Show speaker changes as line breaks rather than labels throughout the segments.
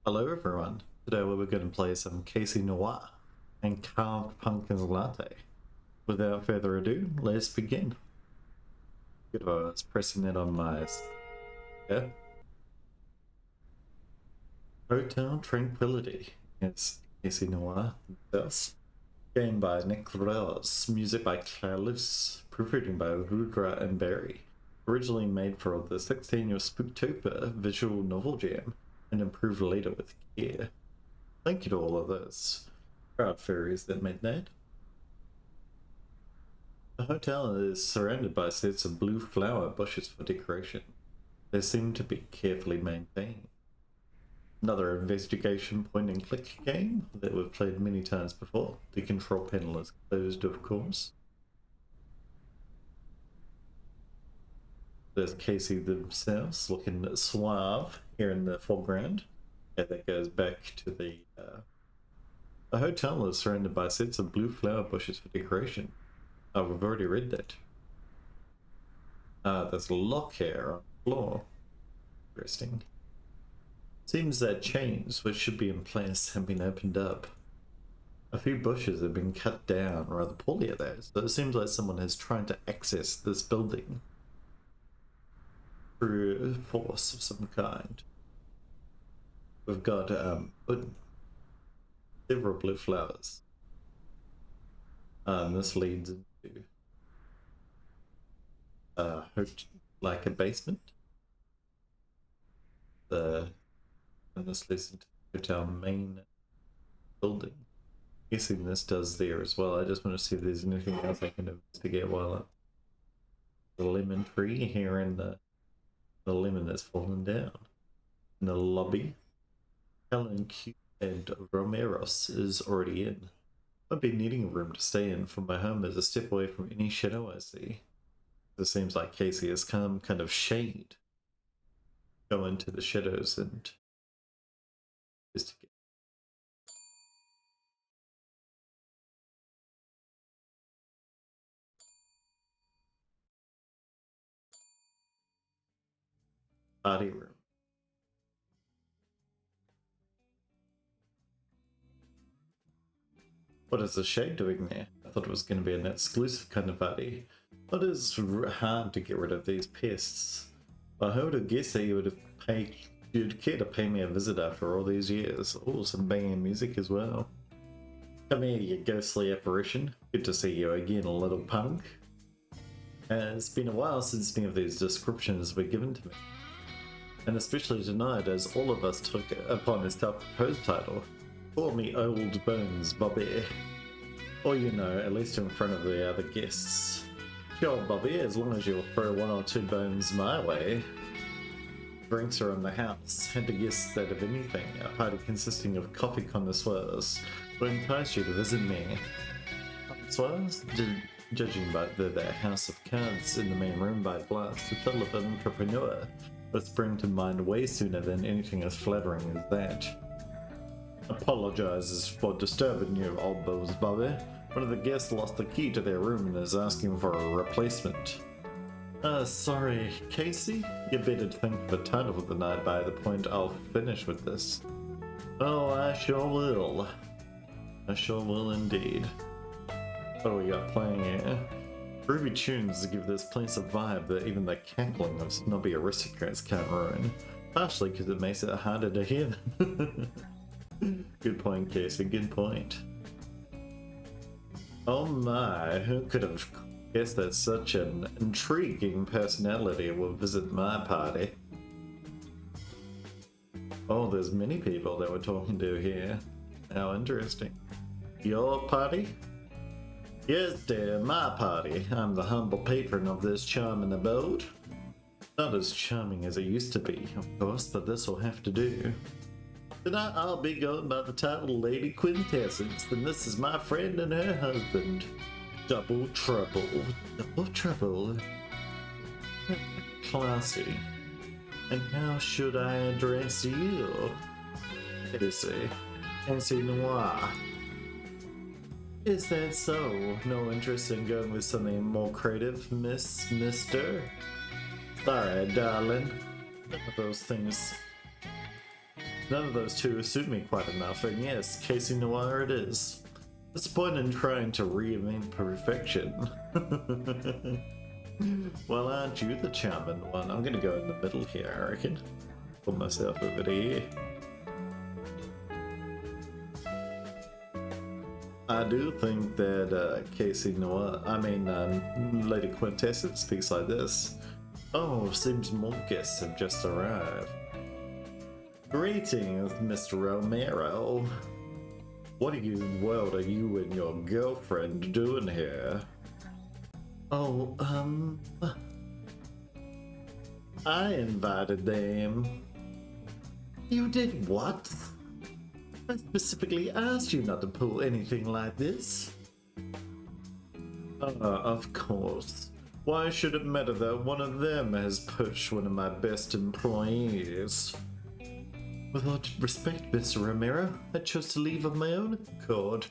Hello everyone. Today we're going to play some Casey Noir and carved pumpkin latte. Without further ado, let's begin. Good, I was pressing it on my... Yeah. Hotel Tranquility. It's Casey Noir themselves. Game by Nick Bearz. Music by Carlos. Proofreading by Rudra and Barry. Originally made for the 16th Spooktober visual novel jam and improved later with care. Thank you to all of those proud furries that made that. The hotel is surrounded by sets of blue flower bushes for decoration. They seem to be carefully maintained. Another investigation point and click game that we've played many times before. The control panel is closed, of course. There's Casey themselves looking suave here in the foreground. Yeah, that goes back to the hotel is surrounded by sets of blue flower bushes for decoration. Oh, we've already read that. There's a lock here on the floor. Interesting. Seems that chains, which should be in place, have been opened up. A few bushes have been cut down rather poorly there, so it seems like someone has tried to access this building through force of some kind. We've got several blue flowers. This leads into like a basement. And this leads into our main building. Guessing this does there as well. I just want to see if there's anything else I can investigate while up. The lemon tree here in the lemon that's fallen down. In the lobby, Helen, Q, and Romeros is already in. I've been needing a room to stay in, for my home is a step away from any shadow I see. It seems like Casey has come kind of shade. Go into the shadows and investigate. Party room. What is the shade doing there? I thought it was going to be an exclusive kind of party. But it's hard to get rid of these pests. I would have guessed that you'd care to pay me a visit after all these years. Oh, some banging music as well. Come here, you ghostly apparition. Good to see you again, little punk. It's been a while since any of these descriptions were given to me. And especially tonight, as all of us took upon a self-proposed title. Call me Old Bones Bobby. Or you know, at least in front of the other guests. Sure, Bobby, as long as you'll throw one or two bones my way. Drinks are in the house. Had to guess that if anything, a party consisting of coffee connoisseurs will entice you to visit me. Connoisseurs? Judging by the house of cards in the main room by glass, the title of an entrepreneur would spring to mind way sooner than anything as flattering as that. Apologizes for disturbing you, Old Bones Bobby. One of the guests lost the key to their room and is asking for a replacement. Sorry, Casey? You better think of the title of the night by the point I'll finish with this. Oh, I sure will. I sure will indeed. What do we got playing here? Groovy tunes give this place a vibe that even the cackling of snobby aristocrats can't ruin. Partially because it makes it harder to hear them. Good point, Casey, good point. Oh my, who could have guessed that such an intriguing personality will visit my party? Oh, there's many people that we're talking to here. How interesting. Your party? Yes, dear, my party. I'm the humble patron of this charming abode. Not as charming as it used to be, of course, but this will have to do. Tonight I'll be going by the title Lady Quintessence, and this is my friend and her husband. Double trouble. Double trouble. Classy. And how should I address you? Casey Noir. Is that so? No interest in going with something more creative, Mister? Sorry, darling. None of those things None of those two suit me quite enough, and yes, Casey Noir it is. What's the point in trying to reinvent perfection? Well, aren't you the charming one? I'm gonna go in the middle here, I reckon. Put myself over here. I do think that Casey Noir, Lady Quintessence speaks like this. Oh, seems more guests have just arrived. Greetings, Mr. Romero. What in the world are you and your girlfriend doing here? Oh, I invited them. You did what? I specifically asked you not to pull anything like this. Of course. Why should it matter that one of them has pushed one of my best employees? With all due respect, Mr. Romero, I chose to leave of my own accord.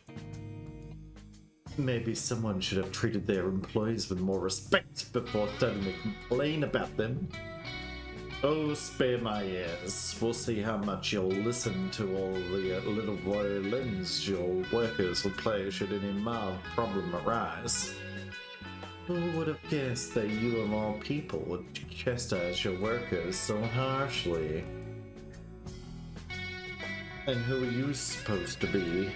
Maybe someone should have treated their employees with more respect before starting to complain about them. Oh, spare my ears. We'll see how much you'll listen to all the little violins your workers will play should any mild problem arise. Who would have guessed that you of all people would chastise your workers so harshly? And who are you supposed to be?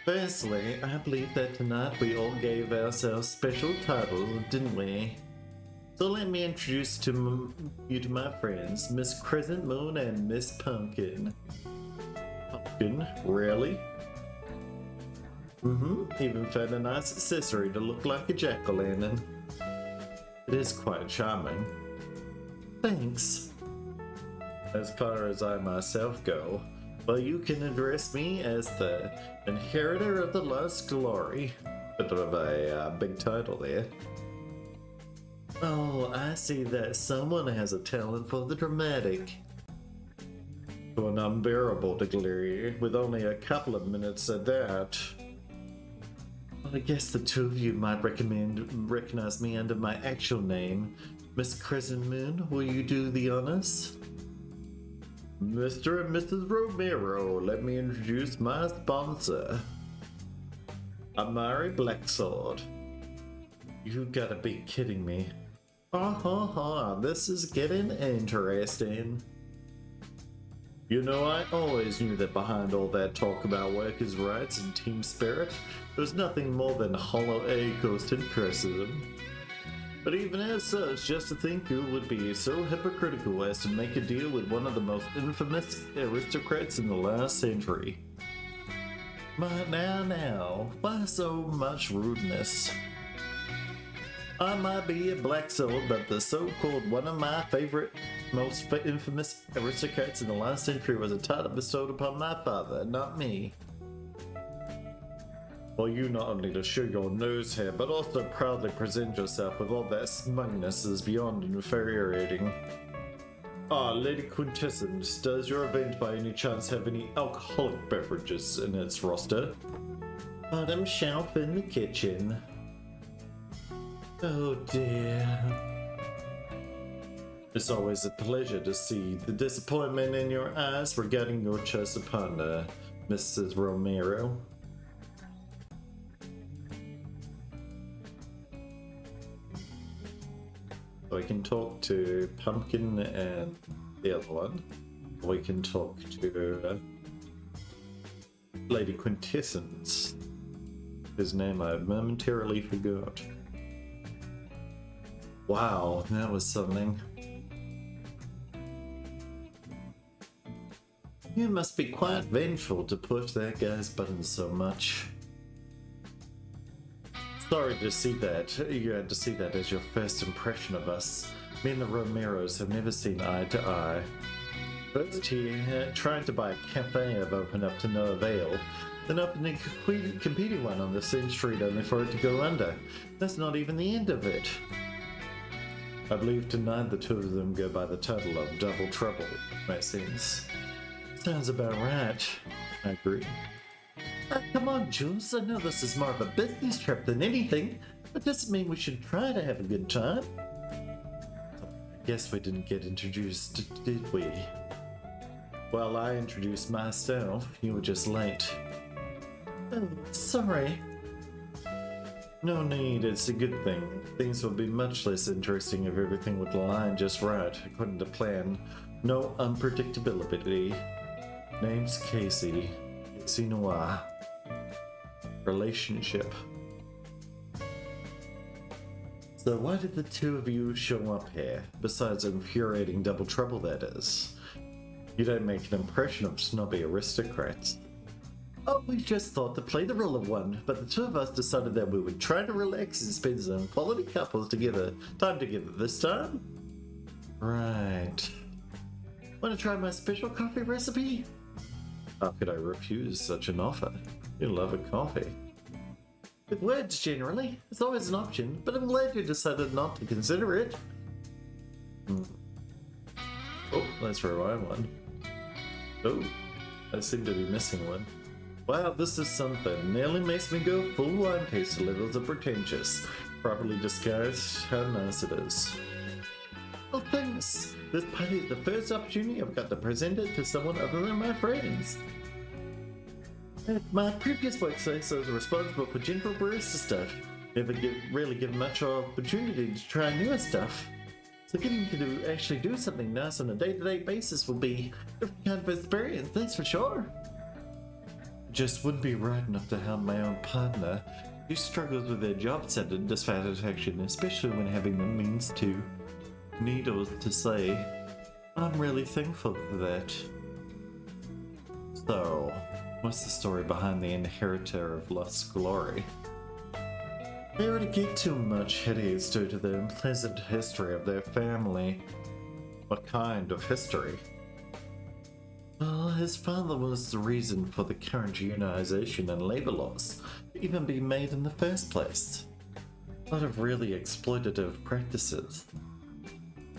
Firstly, I believe that tonight we all gave ourselves special titles, didn't we? So let me introduce you to my friends, Miss Crescent Moon and Miss Pumpkin. Pumpkin? Really? Even found a nice accessory to look like a jack-o'-lantern. It is quite charming. Thanks. As far as I myself go, well, you can address me as the inheritor of the lost glory. Bit of a big title there. Oh, I see that someone has a talent for the dramatic. To an unbearable degree, with only a couple of minutes at that. Well, I guess the two of you might recognize me under my actual name. Miss Crescent Moon, will you do the honors? Mr. and Mrs. Romero, let me introduce my sponsor. Amari Blacksword. You gotta be kidding me. This is getting interesting. You know, I always knew that behind all that talk about workers' rights and team spirit, there was nothing more than hollow egocentricism. But even as such, just to think who would be so hypocritical as to make a deal with one of the most infamous aristocrats in the last century. But now, why so much rudeness? I might be a black soul, but the so-called one of my favorite, most infamous aristocrats in the last century was a title bestowed upon my father, not me. Well, you not only to show your nose hair, but also proudly present yourself with all that smugness is beyond infuriating. Lady Quintessence, does your event by any chance have any alcoholic beverages in its roster? Bottom shelf in the kitchen. Oh dear. It's always a pleasure to see the disappointment in your eyes regarding your choice upon Mrs. Romero. We can talk to Pumpkin and the other one. We can talk to Lady Quintessence, whose name I momentarily forgot. Wow, that was something. You must be quite vengeful to push that guy's buttons so much. Sorry to see that. You had to see that as your first impression of us. Me and the Romeros have never seen eye to eye. First here, trying to buy a cafe I've opened up to no avail, then opening a competing one on the same street only for it to go under. That's not even the end of it. I believe tonight the two of them go by the title of Double Trouble, makes sense. Sounds about right. I agree. Come on, Jules, I know this is more of a business trip than anything, but doesn't mean we should try to have a good time. I guess we didn't get introduced, did we? While I introduced myself, you were just late. Oh, sorry. No need, it's a good thing. Things would be much less interesting if everything would align just right, according to plan. No unpredictability. Name's Casey. Casey Noir. Relationship. So why did the two of you show up here? Besides infuriating double trouble, that is. You don't make an impression of snobby aristocrats. Oh, we just thought to play the role of one, but the two of us decided that we would try to relax and spend some quality time together this time. Right. Want to try my special coffee recipe? How could I refuse such an offer? You love a coffee. With words, generally. It's always an option, but I'm glad you decided not to consider it. Oh, let's rewind one. Oh, I seem to be missing one. Wow, this is something. Nearly makes me go full wine taster levels of pretentious. Properly disguised, how nice it is. Oh, thanks. This party is the first opportunity I've got to present it to someone other than my friends. At my previous workplace, I was responsible for general barista stuff. Never really given much opportunity to try newer stuff. So getting to actually do something nice on a day-to-day basis will be a different kind of experience, that's for sure. Just wouldn't be right enough to help my own partner who struggles with their job-centered dissatisfaction, especially when having the means to, needless to say, I'm really thankful for that. So, what's the story behind the inheritor of lost glory? They already get too much headaches due to the unpleasant history of their family. What kind of history? Well, his father was the reason for the current unionization and labor laws even being made in the first place. A lot of really exploitative practices.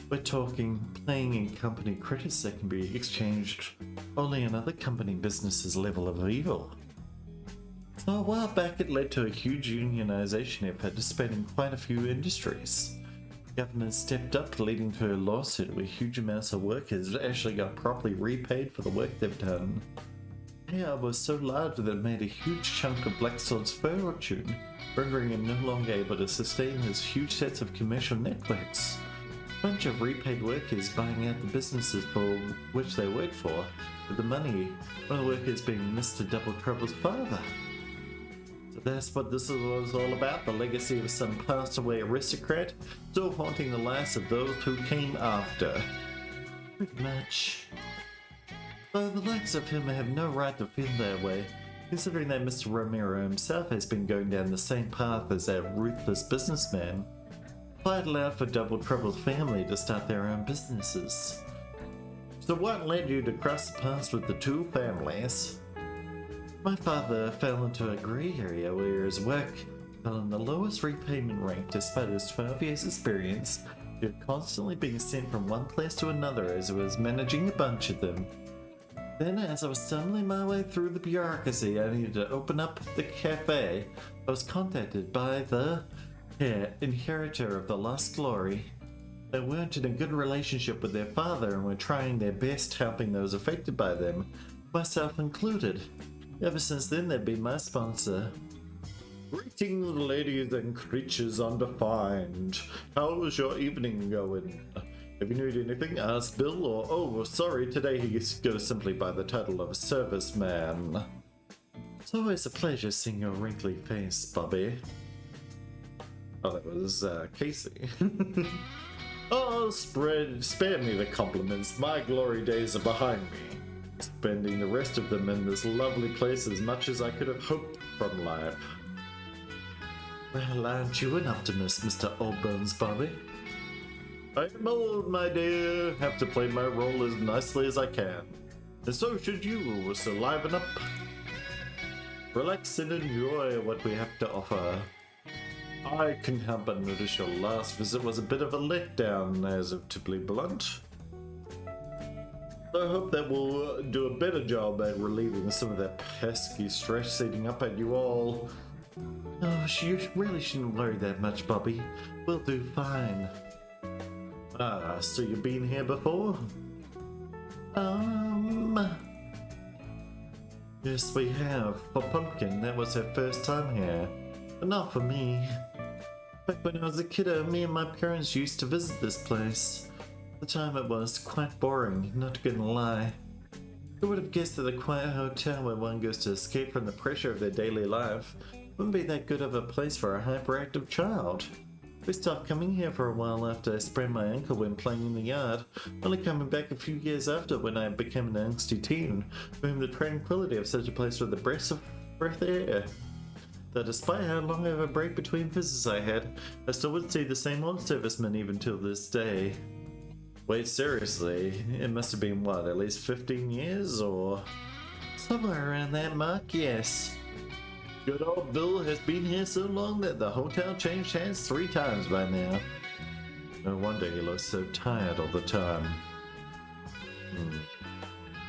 We're talking playing in company credits that can be exchanged only in other company businesses' level of evil. So a while back it led to a huge unionization effort spanning quite a few industries. Government stepped up, leading to a lawsuit where huge amounts of workers actually got properly repaid for the work they've done. The payout was so large that it made a huge chunk of Blacksword's fortune, rendering him no longer able to sustain his huge sets of commercial networks. A bunch of repaid workers buying out the businesses for which they worked for, with the money, one of the workers being Mr. Double Trouble's father. That's what this was all about, the legacy of some passed away aristocrat, still haunting the lives of those who came after. Pretty much. Though the likes of him have no right to feel that way, considering that Mr. Romero himself has been going down the same path as that ruthless businessman. Fight allowed for Double Trouble's family to start their own businesses. So what led you to cross paths with the two families? My father fell into a grey area where his work fell in the lowest repayment rank despite his 12 years experience. He had constantly being sent from one place to another as he was managing a bunch of them. Then as I was stumbling my way through the bureaucracy I needed to open up the cafe, I was contacted by the inheritor of the lost glory. They weren't in a good relationship with their father and were trying their best helping those affected by them, myself included. Ever since then, they've been my sponsor. Greetings, ladies and creatures undefined. How's your evening going? If you need anything, ask Bill or, oh, sorry, today he goes simply by the title of serviceman. It's always a pleasure seeing your wrinkly face, Bobby. Oh, that was, Casey. Oh, spare me the compliments. My glory days are behind me. Spending the rest of them in this lovely place as much as I could have hoped from life. Well, aren't you an optimist, Mr. Oldbones, Bobby? I am old, my dear. Have to play my role as nicely as I can. And so should you, so liven up. Relax and enjoy what we have to offer. I can help but notice your last visit was a bit of a letdown, as if to be blunt. I hope that we'll do a better job at relieving some of that pesky stress eating up at you all. Oh, you really shouldn't worry that much, Bobby. We'll do fine. Ah, so you've been here before? Yes, we have. For Pumpkin, that was her first time here. But not for me. Back when I was a kiddo, me and my parents used to visit this place. At the time it was quite boring, not gonna lie. Who would have guessed that a quiet hotel where one goes to escape from the pressure of their daily life wouldn't be that good of a place for a hyperactive child? We stopped coming here for a while after I sprained my ankle when playing in the yard, only coming back a few years after when I became an angsty teen, for whom the tranquility of such a place was the breath of air. Though despite how long of a break between visits I had, I still would see the same old servicemen even till this day. Wait, seriously, it must have been what, at least 15 years or somewhere around that mark, yes. Good old Bill has been here so long that the hotel changed hands 3 times by now. No wonder he looks so tired all the time.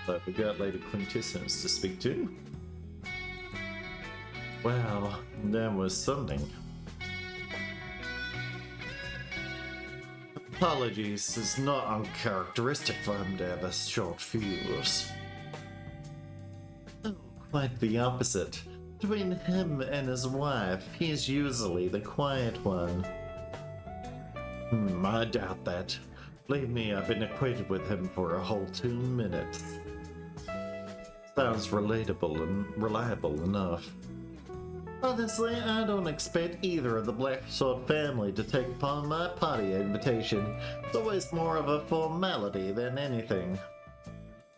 But we got Lady Quintessence to speak to. Well, that was something. Apologies, it's not uncharacteristic for him to have a short fuse. Oh, quite the opposite. Between him and his wife, he's usually the quiet one. I doubt that. Believe me, I've been acquainted with him for a whole 2 minutes. Sounds relatable and reliable enough. Honestly, I don't expect either of the Black Sword family to take upon my party invitation. It's always more of a formality than anything.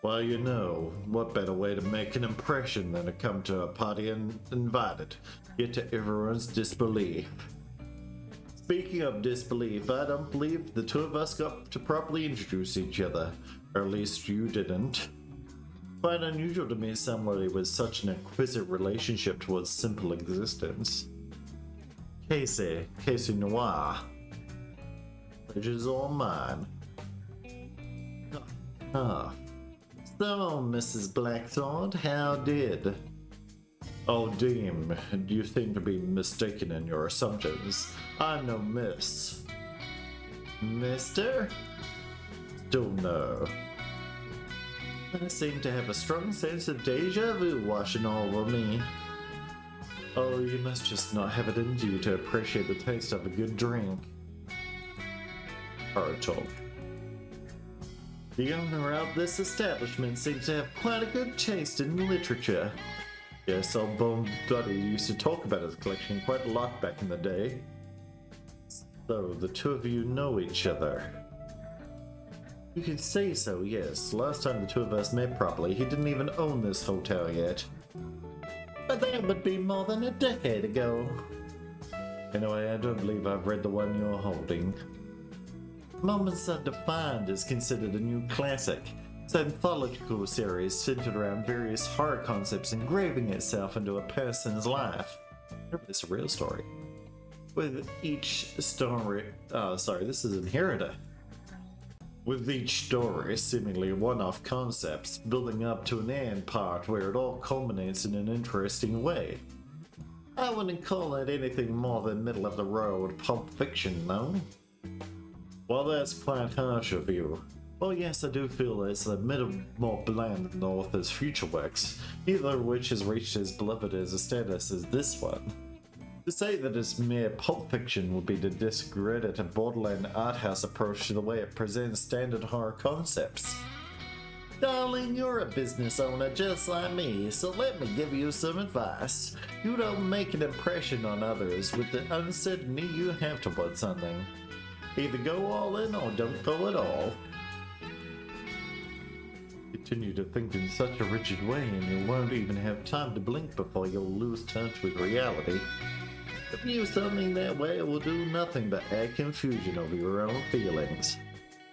Well, you know, what better way to make an impression than to come to a party uninvited, yet to everyone's disbelief. Speaking of disbelief, I don't believe the two of us got to properly introduce each other, or at least you didn't. Quite unusual to meet somebody with such an exquisite relationship towards simple existence. Casey Noir. Pleasure's all mine. So, Mrs. Blacksword, how did? Oh, Deem, you seem to be mistaken in your assumptions. I'm no miss. Mister? Still no. I seem to have a strong sense of deja vu washing all over me. Oh, you must just not have it in you to appreciate the taste of a good drink. Hard talk. The owner of this establishment seems to have quite a good taste in literature. Yes, old Bone Buddy used to talk about his collection quite a lot back in the day. So, the two of you know each other. You could say so, yes. Last time the two of us met properly, he didn't even own this hotel yet. But that would be more than a decade ago. Anyway, I don't believe I've read the one you're holding. Moments Undefined is considered a new classic. It's an anthological series centered around various horror concepts engraving itself into a person's life. It's a real story. With each story... this is Inheritor. With each story seemingly one-off concepts building up to an end part where it all culminates in an interesting way. I wouldn't call it anything more than middle-of-the-road Pulp Fiction, though. Well, that's quite harsh of you. Well, yes, I do feel it's a middle more bland than the author's future works, neither of which has reached as beloved as a status as this one. To say that it's mere pulp fiction would be to discredit a borderline art house approach to the way it presents standard horror concepts. Darling, you're a business owner just like me, so let me give you some advice. You don't make an impression on others with the uncertainty you have towards something. Either go all in or don't go at all. Continue to think in such a rigid way and you won't even have time to blink before you'll lose touch with reality. If you something that way, it will do nothing but add confusion over your own feelings.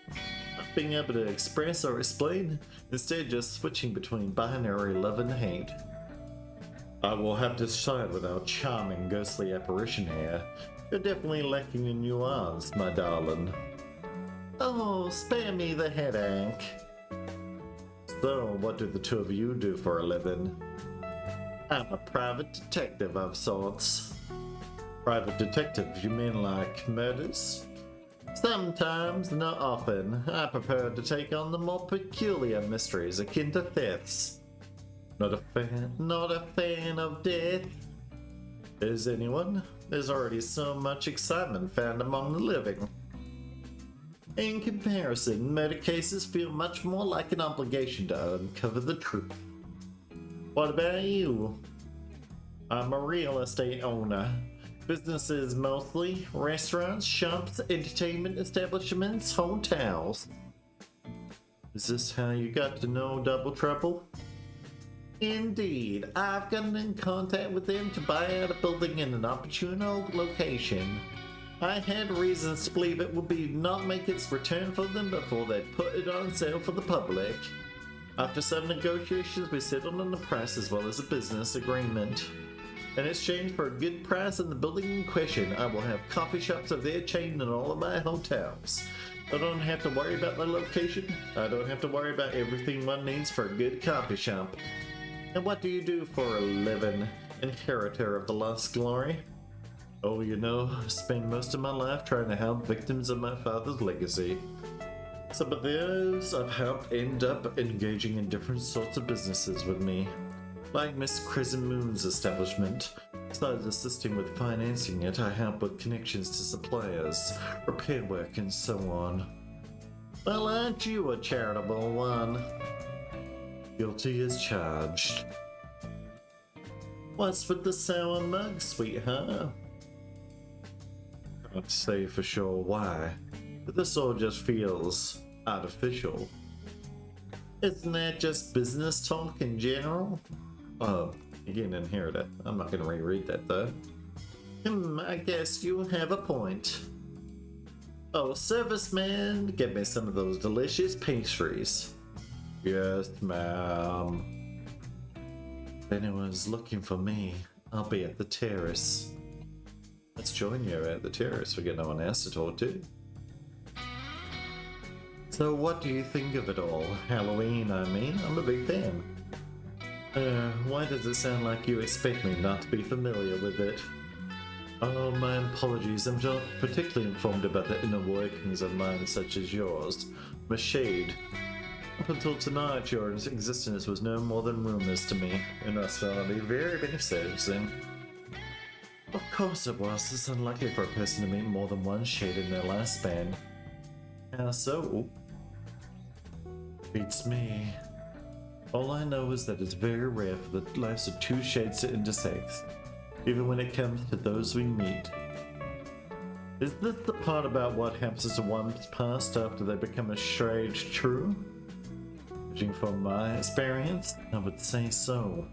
Not being able to express or explain, instead just switching between binary love and hate. I will have to side with our charming ghostly apparition here. You're definitely lacking in nuance, my darling. Oh, spare me the headache. So, what do the two of you do for a living? I'm a private detective of sorts. Private detective, you mean like murders? Sometimes, not often, I prefer to take on the more peculiar mysteries akin to thefts. Not a fan of death. Is anyone? There's already so much excitement found among the living. In comparison, murder cases feel much more like an obligation to uncover the truth. What about you? I'm a real estate owner. Businesses mostly, restaurants, shops, entertainment establishments, hotels. Is this how you got to know Double Trouble? Indeed, I've gotten in contact with them to buy out a building in an opportune location. I had reasons to believe it would not make its return for them before they put it on sale for the public. After some negotiations, we settled on the price as well as a business agreement. In exchange for a good price on the building in question, I will have coffee shops of their chain in all of my hotels. I don't have to worry about the location. I don't have to worry about everything one needs for a good coffee shop. And what do you do for a living, inheritor of the lost glory? Oh, you know, I spend most of my life trying to help victims of my father's legacy. Some of those I've helped end up engaging in different sorts of businesses with me. Like Miss Crescent Moon's establishment. Besides assisting with financing it, I help with connections to suppliers, repair work, and so on. Well, aren't you a charitable one? Guilty as charged. What's with the sour mug, sweetheart? Can't say for sure why, but this all just feels artificial. Isn't that just business talk in general? Oh, you didn't inherit it. I'm not gonna reread that though. I guess you have a point. Oh, serviceman, get me some of those delicious pastries. Yes, ma'am. If anyone's looking for me, I'll be at the terrace. Let's join you at the terrace. We got no one else to talk to. So what do you think of it all? Halloween, I mean. I'm a big fan. Why does it sound like you expect me not to be familiar with it? Oh, my apologies. I'm not particularly informed about the inner workings of minds such as yours. I'm a shade. Up until tonight, your existence was no more than rumors to me, and I saw to be very researching. Of course it was. It's unlikely for a person to meet more than one shade in their lifespan. How so? Beats me. All I know is that it's very rare for the lives of two shades to intersect, even when it comes to those we meet. Is this the part about what happens to one's past after they become a shade true? Judging from my experience, I would say so.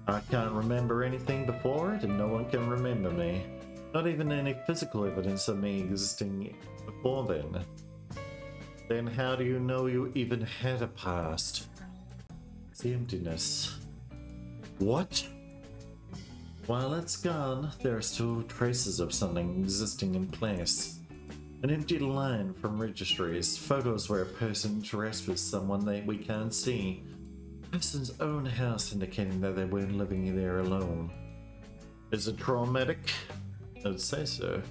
I can't remember anything before it, and no one can remember me. Not even any physical evidence of me existing before then. Then how do you know you even had a past? It's the emptiness. What? While it's gone, there are still traces of something existing in place. An empty line from registries, photos where a person interacts with someone we can't see. A person's own house indicating that they weren't living there alone. Is it traumatic? I'd say so.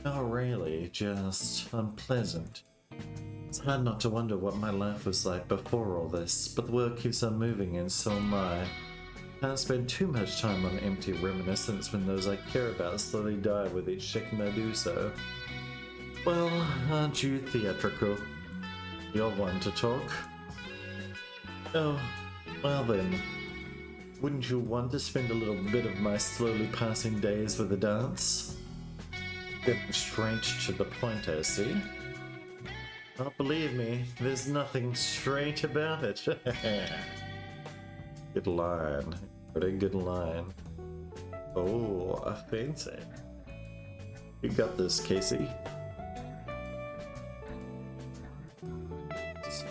Not really, just unpleasant. It's hard not to wonder what my life was like before all this, but the world keeps on moving and so am I. Can't spend too much time on empty reminiscence when those I care about slowly die with each second I do so. Well, aren't you theatrical? You're one to talk. Oh, well then. Wouldn't you want to spend a little bit of my slowly passing days with a dance? Getting straight to the point, I see. Oh, believe me, there's nothing straight about it. Good line. Pretty good line. Oh, I fancy. You got this, Casey.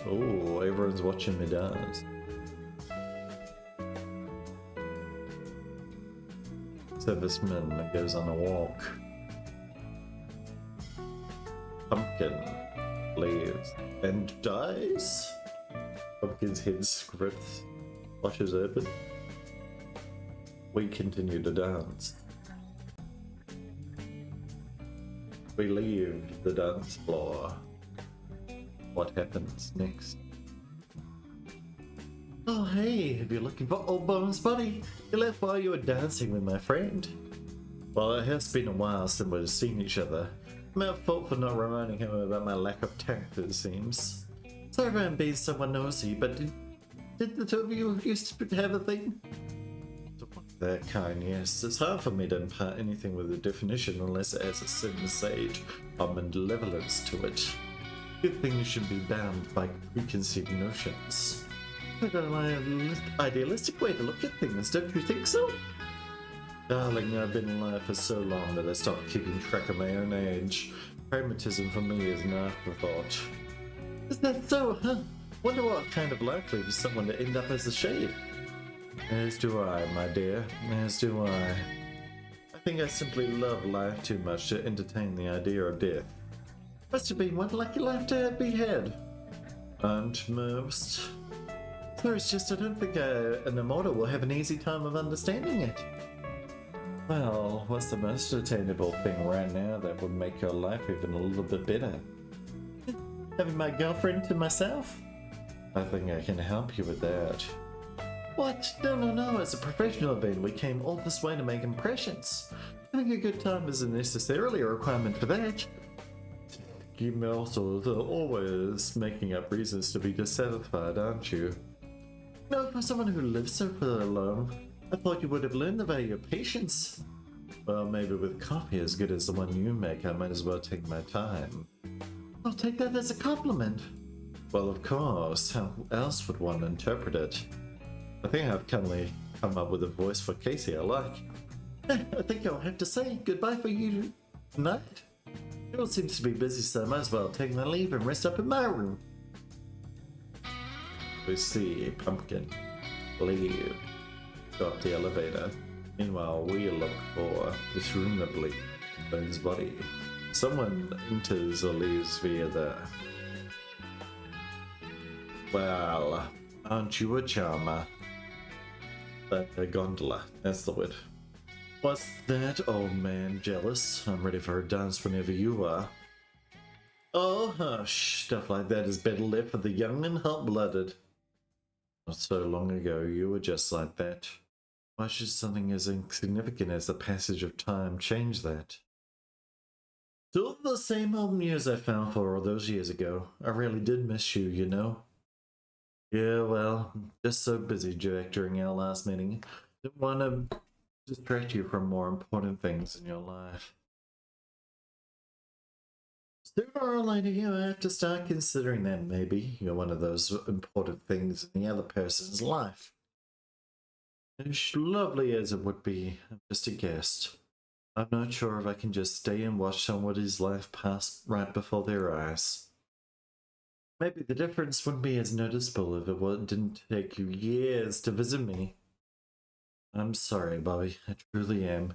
Oh, everyone's watching me dance. Serviceman goes on a walk. Pumpkin leaves and dies. Pumpkin's head scripts, flushes open. We continue to dance. We leave the dance floor. What happens next? Oh hey, if you're looking for old bones, buddy, you left while you were dancing with my friend. Well, it has been a while since we've seen each other. I'm at fault for not reminding him about my lack of tact, it seems. Sorry if I'm being somewhat nosy, but did the two of you used to have a thing? That kind, yes. It's hard for me to impart anything with a definition unless it has a certain sage of malevolence to it. Good things should be bound by preconceived notions. Quite an idealistic way to look at things, don't you think so? Darling, I've been alive for so long that I stopped keeping track of my own age. Pragmatism for me is an afterthought. Is that so, huh? Wonder what kind of life leads someone to end up as a shade? As do I, my dear, as do I. I think I simply love life too much to entertain the idea of death. Must have been one lucky life to be had. Aren't most. So it's just I don't think an immortal will have an easy time of understanding it. Well, what's the most attainable thing right now that would make your life even a little bit better? Having my girlfriend to myself? I think I can help you with that. What? No, as a professional event, we came all this way to make impressions. Having a good time isn't necessarily a requirement for that. You also are always making up reasons to be dissatisfied, aren't you? No, for someone who lives so alone, I thought you would have learned the value of patience. Well, maybe with coffee as good as the one you make, I might as well take my time. I'll take that as a compliment. Well, of course, how else would one interpret it? I think I've come up with a voice for Casey I like. I think I'll have to say goodbye for you tonight. It all seems to be busy, so I might as well take my leave and rest up in my room. We see a pumpkin leave. Go up the elevator. Meanwhile, we look for, presumably, Bones' body. Someone enters or leaves via there. Well, aren't you a charmer? A gondola, that's the word. What's that, old man? Jealous? I'm ready for a dance whenever you are. Oh, hush. Stuff like that is better left for the young and hot-blooded. Not so long ago, you were just like that. Why should something as insignificant as the passage of time change that? Still the same old muse I found for all those years ago. I really did miss you, you know. Yeah, well, just so busy, Jack, during our last meeting. Didn't want to distract you from more important things in your life. Sooner or later, you have to start considering that maybe you're one of those important things in the other person's life. As lovely as it would be, I'm just a guest. I'm not sure if I can just stay and watch somebody's life pass right before their eyes. Maybe the difference wouldn't be as noticeable if it didn't take you years to visit me. I'm sorry, Bobby. I truly am.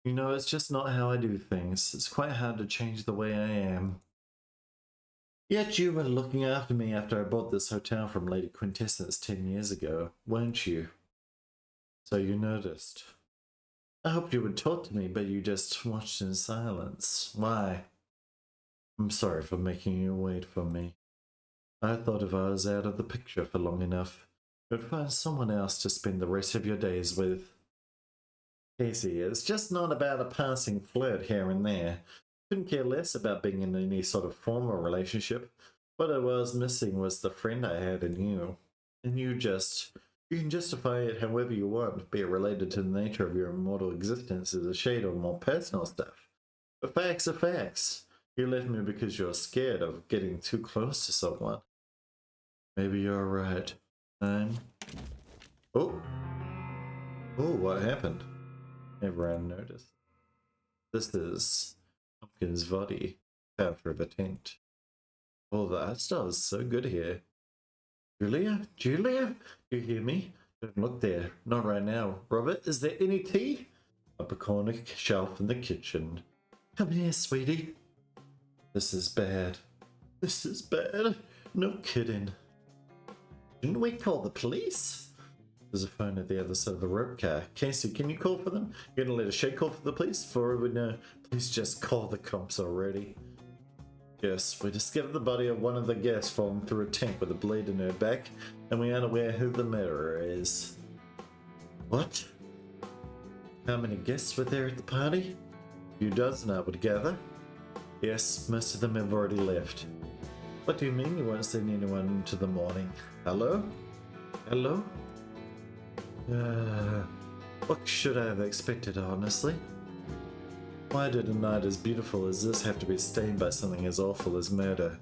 You know, it's just not how I do things. It's quite hard to change the way I am. Yet you were looking after me after I bought this hotel from Lady Quintessence 10 years ago, weren't you? So you noticed. I hoped you would talk to me, but you just watched in silence. Why? I'm sorry for making you wait for me. I thought if I was out of the picture for long enough, you'd find someone else to spend the rest of your days with. Casey, it's just not about a passing flirt here and there. Couldn't care less about being in any sort of formal relationship. What I was missing was the friend I had in you. And you can justify it however you want, be it related to the nature of your immortal existence as a shade of more personal stuff. But facts are facts. You left me because you're scared of getting too close to someone. Maybe you're right. Oh, what happened? Everyone noticed. This is Pumpkin's body after the tent. Oh, the art style is so good here. Julia? You hear me? Don't look there. Not right now. Robert, is there any tea? Up a corner shelf in the kitchen. Come here, sweetie. This is bad. This is bad. No kidding. Shouldn't we call the police? There's a phone at the other side of the rope car. Casey, can you call for them? You're gonna let a shake call for the police? For we know. Please just call the cops already. Yes, we discovered the body of one of the guests falling through a tank with a blade in her back, and we aren't aware who the murderer is. What? How many guests were there at the party? A few dozen, I would gather. Yes, most of them have already left. What do you mean you won't send anyone into the morning? Hello? Hello? What should I have expected, honestly? Why did a night as beautiful as this have to be stained by something as awful as murder?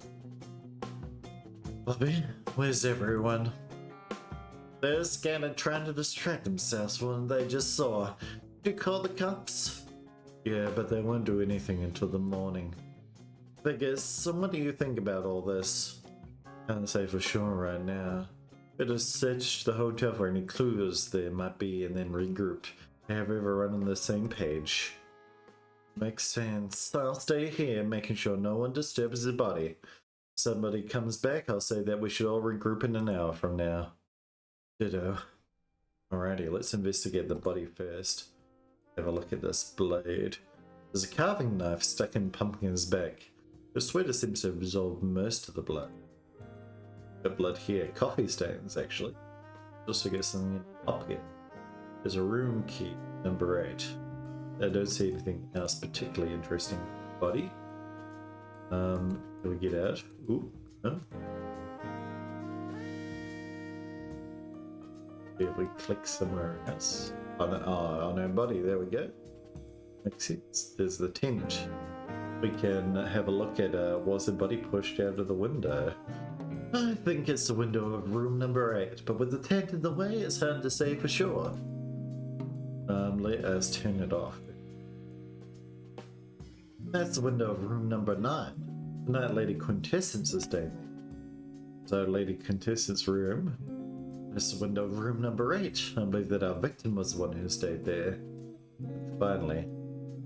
Bobby, where's everyone? They're scattered trying to distract themselves when they just saw. Did you call the cops? Yeah, but they won't do anything until the morning. Figures, so what do you think about all this? Can't say for sure right now. Better search the hotel for any clues there might be and then regroup. Have everyone on the same page. Makes sense. I'll stay here, making sure no one disturbs the body. If somebody comes back, I'll say that we should all regroup in an hour from now. Ditto. Alrighty, let's investigate the body first. Have a look at this blade. There's a carving knife stuck in Pumpkin's back. The sweater seems to have absorbed most of the blood. Got blood here. Coffee stains, actually. Also get something in the pocket. There's a room key, number 8. I don't see anything else particularly interesting in the body. Can we get out? Ooh, no. If we click somewhere else. On our body, there we go. Makes sense. There's the tent. We can have a look at was the body pushed out of the window? I think it's the window of room number 8, but with the tent in the way, it's hard to say for sure. Let us turn it off. That's the window of room number 9. Tonight, Lady Quintessence is staying there. So, Lady Quintessence room. That's the window of room number 8. I believe that our victim was the one who stayed there. Finally.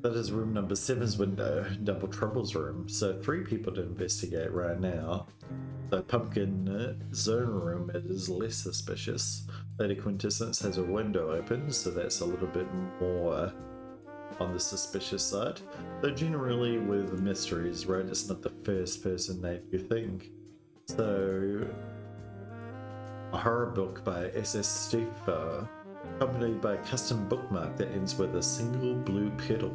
That is room number 7's window, Double Trouble's room. So 3 people to investigate right now. The Pumpkin zone room is less suspicious. Lady Quintessence has a window open, so that's a little bit more on the suspicious side. Though generally with mysteries, right, it's not the first person that you think. So, a horror book by S.S. Stiefer, accompanied by a custom bookmark that ends with a single blue petal.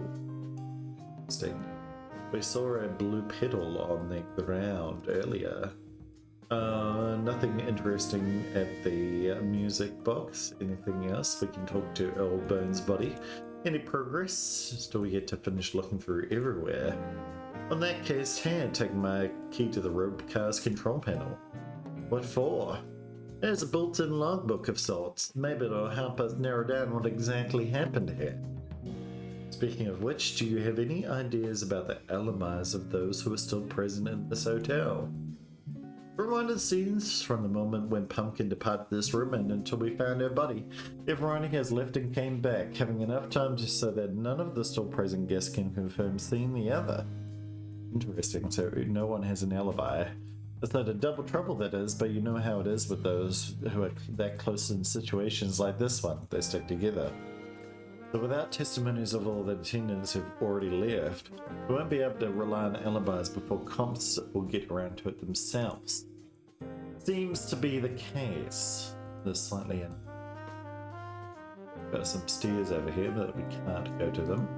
We saw a blue petal on the ground earlier. Nothing interesting at the music box. Anything else? We can talk to Earl Bones' body. Any progress? Still yet to finish looking through everywhere. In that case, here, take my key to the rope car's control panel. What for? There's a built-in logbook of sorts. Maybe it'll help us narrow down what exactly happened here. Speaking of which, do you have any ideas about the alibis of those who are still present in this hotel? Rewind the scenes from the moment when Pumpkin departed this room and until we found her body. Everyone has left and came back, having enough time just so that none of the still present guests can confirm seeing the other. Interesting, so no one has an alibi. It's not a double trouble, that is, but you know how it is with those who are that close in situations like this one. They stick together. So without testimonies of all the attendants who've already left, we won't be able to rely on alibis before cops will get around to it themselves. Seems to be the case. There's slightly in. Got some stairs over here, but we can't go to them.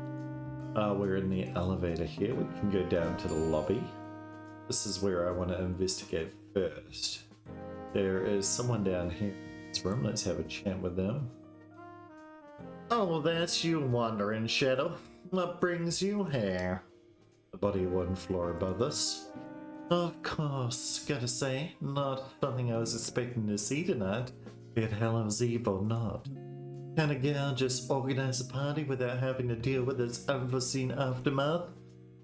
We're in the elevator here. We can go down to the lobby. This is where I want to investigate first. There is someone down here in this room. Let's have a chat with them. Oh, that's you, Wandering Shadow. What brings you here? The body one floor above us. Of course, gotta say, not something I was expecting to see tonight, be it Hallow's Eve or not. Can a girl just organize a party without having to deal with its unforeseen aftermath?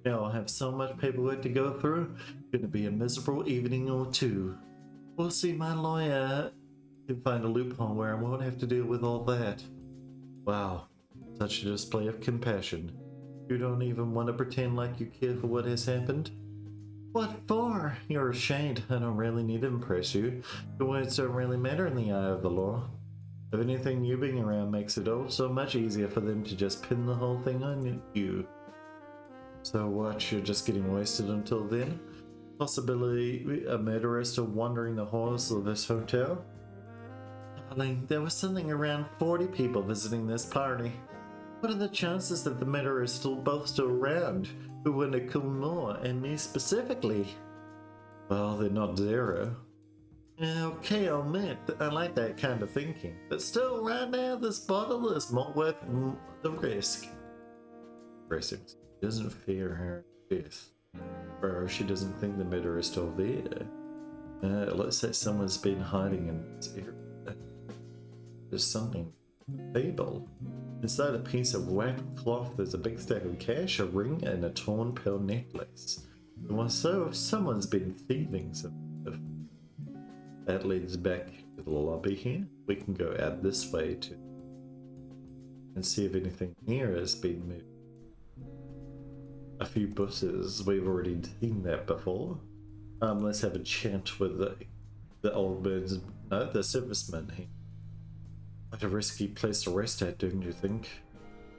Now I'll have so much paperwork to go through, gonna be a miserable evening or two. We'll see my lawyer can find a loophole where I won't have to deal with all that. Wow, such a display of compassion. You don't even want to pretend like you care for what has happened? What for? You're ashamed. I don't really need to impress you. The words don't really matter in the eye of the law. If anything, you being around makes it all so much easier for them to just pin the whole thing on you. So what, you're just getting wasted until then? Possibly a murderer still wandering the halls of this hotel? Darling, there was something around 40 people visiting this party. What are the chances that the murderer is both still around, who want to kill Noir and me specifically? Well, they're not zero. Okay, I'll admit, I like that kind of thinking. But still, right now, this bottle is more worth the risk. She doesn't fear her death. Or she doesn't think the murderer is still there. Let's say someone's been hiding in this area. There's something table. Inside a piece of wet cloth, there's a big stack of cash, a ring, and a torn pearl necklace. So someone's been thieving some stuff. That leads back to the lobby here. We can go out this way too and see if anything here has been moved. A few buses, we've already seen that before. Let's have a chat with the old man's, no, the serviceman here. What a risky place to rest at, don't you think?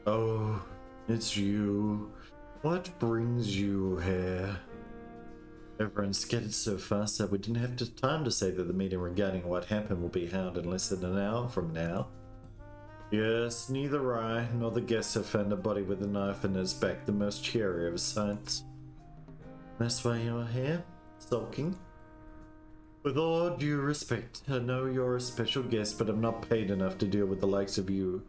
Oh, it's you. What brings you here? Everyone scattered so fast that we didn't have time to say that the meeting regarding what happened will be held in less than an hour from now. Yes, neither I nor the guests have found a body with a knife in his back, the most cheery of sights. That's why you're here, sulking? With all due respect, I know you're a special guest, but I'm not paid enough to deal with the likes of you.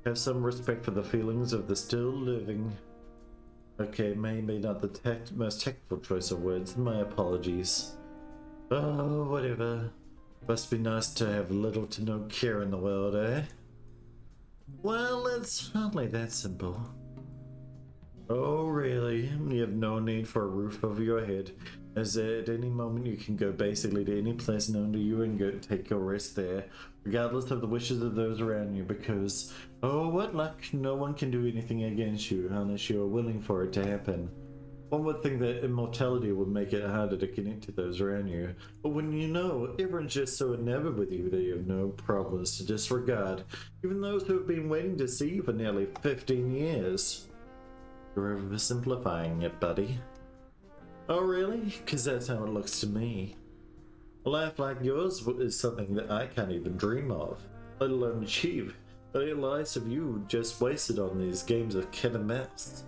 Have some respect for the feelings of the still living. Okay, maybe not the most tactful choice of words. My apologies. Oh, whatever. Must be nice to have little to no care in the world, eh? Well, it's hardly that simple. Oh, really? You have no need for a roof over your head, as at any moment you can go basically to any place known to you and go take your rest there, regardless of the wishes of those around you, because, oh, what luck, no one can do anything against you unless you are willing for it to happen. One would think that immortality would make it harder to connect to those around you, but when you know everyone's just so enamored with you that you have no problems to disregard, even those who have been waiting to see you for nearly 15 years. You're oversimplifying it, buddy. Oh really? Because that's how it looks to me. A life like yours is something that I can't even dream of, let alone achieve. The lives of you just wasted on these games of cat and mouse.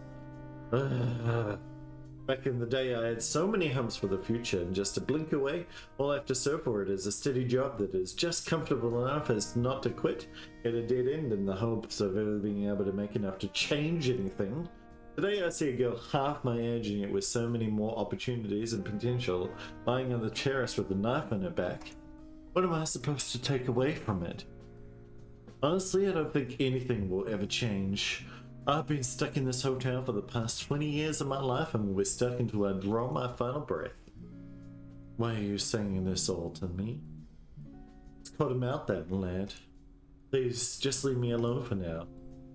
Back in the day, I had so many hopes for the future, and just to blink away, all I have to search for it is a steady job that is just comfortable enough as not to quit at a dead end in the hopes of ever being able to make enough to change anything. Today I see a girl half my age and yet with so many more opportunities and potential, lying on the terrace with a knife on her back. What am I supposed to take away from it? Honestly, I don't think anything will ever change. I've been stuck in this hotel for the past 20 years of my life and will be stuck until I draw my final breath. Why are you saying this all to me? Let's cut him out then, lad. Please, just leave me alone for now.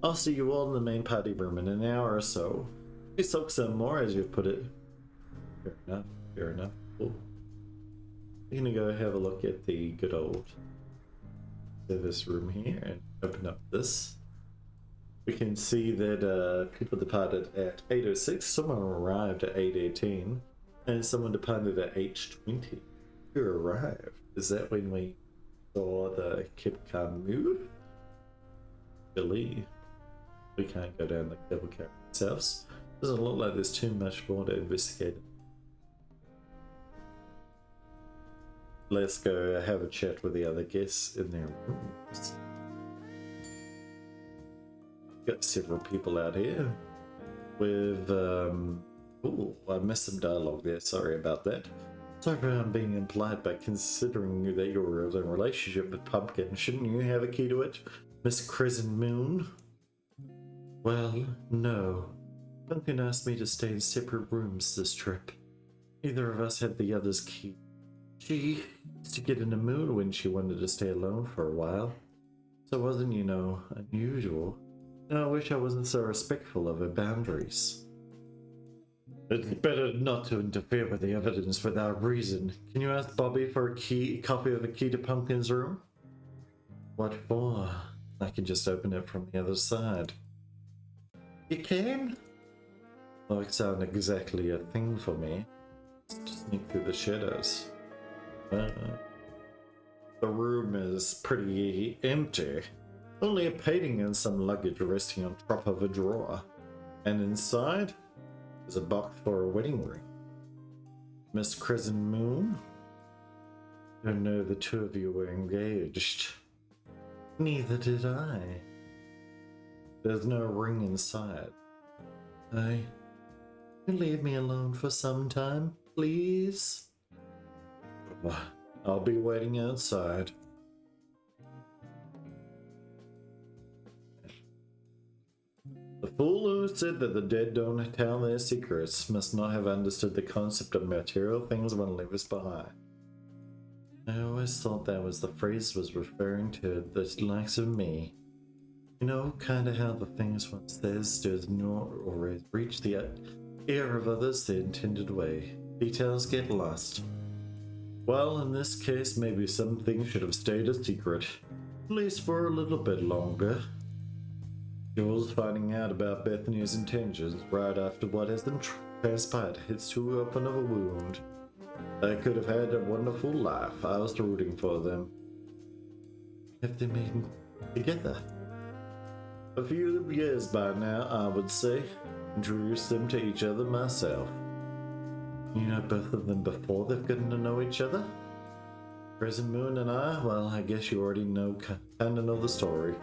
I'll see you all in the main party room in an hour or so. We soak some more, as you've put it. Fair enough, fair enough. Cool. We're gonna go have a look at the good old service room here and open up this. We can see that people departed at 8:06, someone arrived at 8:18, and someone departed at 8:20. Who arrived? Is that when we saw the cable car move? Billy. We can't go down the cable car ourselves. Doesn't look like there's too much more to investigate. Let's go have a chat with the other guests in their rooms. Got several people out here with oh, I missed some dialogue there, sorry about that. Sorry for being implied, but considering that you're in a relationship with Pumpkin, shouldn't you have a key to it, Miss Crescent Moon? Well, no. Pumpkin asked me to stay in separate rooms this trip. Neither of us had the other's key. She used to get in a mood when she wanted to stay alone for a while. So it wasn't, you know, unusual. And I wish I wasn't so respectful of her boundaries. It's better not to interfere with the evidence without reason. Can you ask Bobby for a copy of a key to Pumpkin's room? What for? I can just open it from the other side. You can? Well, it sounds exactly a thing for me. Just sneak through the shadows. The room is pretty empty. Only a painting and some luggage resting on top of a drawer. And inside is a box for a wedding ring. Miss Crescent Moon? I know the two of you were engaged. Neither did I. There's no ring inside. You leave me alone for some time, please? I'll be waiting outside. The fool who said that the dead don't tell their secrets must not have understood the concept of material things one leaves behind. I always thought that was the phrase was referring to the likes of me. You know, kinda how the things one says does not always reach the ear of others the intended way. Details get lost. Well, in this case, maybe some things should have stayed a secret, at least for a little bit longer. Jules finding out about Bethany's intentions right after what has been transpired hits too open of a wound. They could have had a wonderful life. I was rooting for them. Have they been together? A few years by now, I would say. Introduced them to each other myself. You know both of them before they've gotten to know each other? Crescent Moon and I, well, I guess you already know, kinda know the story.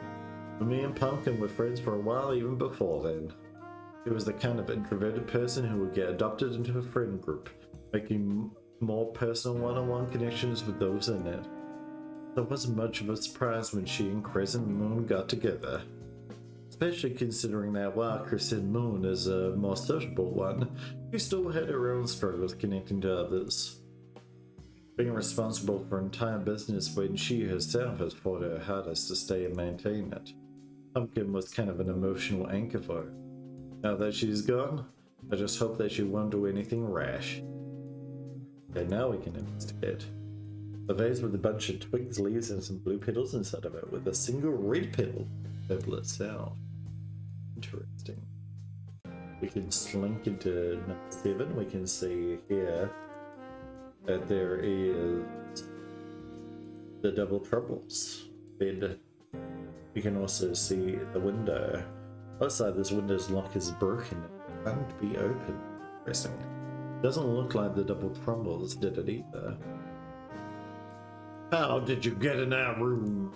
Me and Pumpkin were friends for a while even before then. He was the kind of introverted person who would get adopted into a friend group, making more personal one-on-one connections with those in it. There wasn't much of a surprise when she and Crescent Moon got together. Especially considering that while Crescent Moon is a more sociable one, she still had her own struggles connecting to others. Being responsible for an entire business when she herself has fought her hardest to stay and maintain it. Pumpkin was kind of an emotional anchor for her. Now that she's gone, I just hope that she won't do anything rash. Okay, now we can investigate. A vase with a bunch of twigs, leaves, and some blue petals inside of it, with a single red petal itself. Interesting. We can slink into number 7. We can see here that there is the double troubles bed. You can also see the window. Outside, this window's lock is broken and can't be opened. Interesting. Doesn't look like the double troubles did it either. How did you get in our room?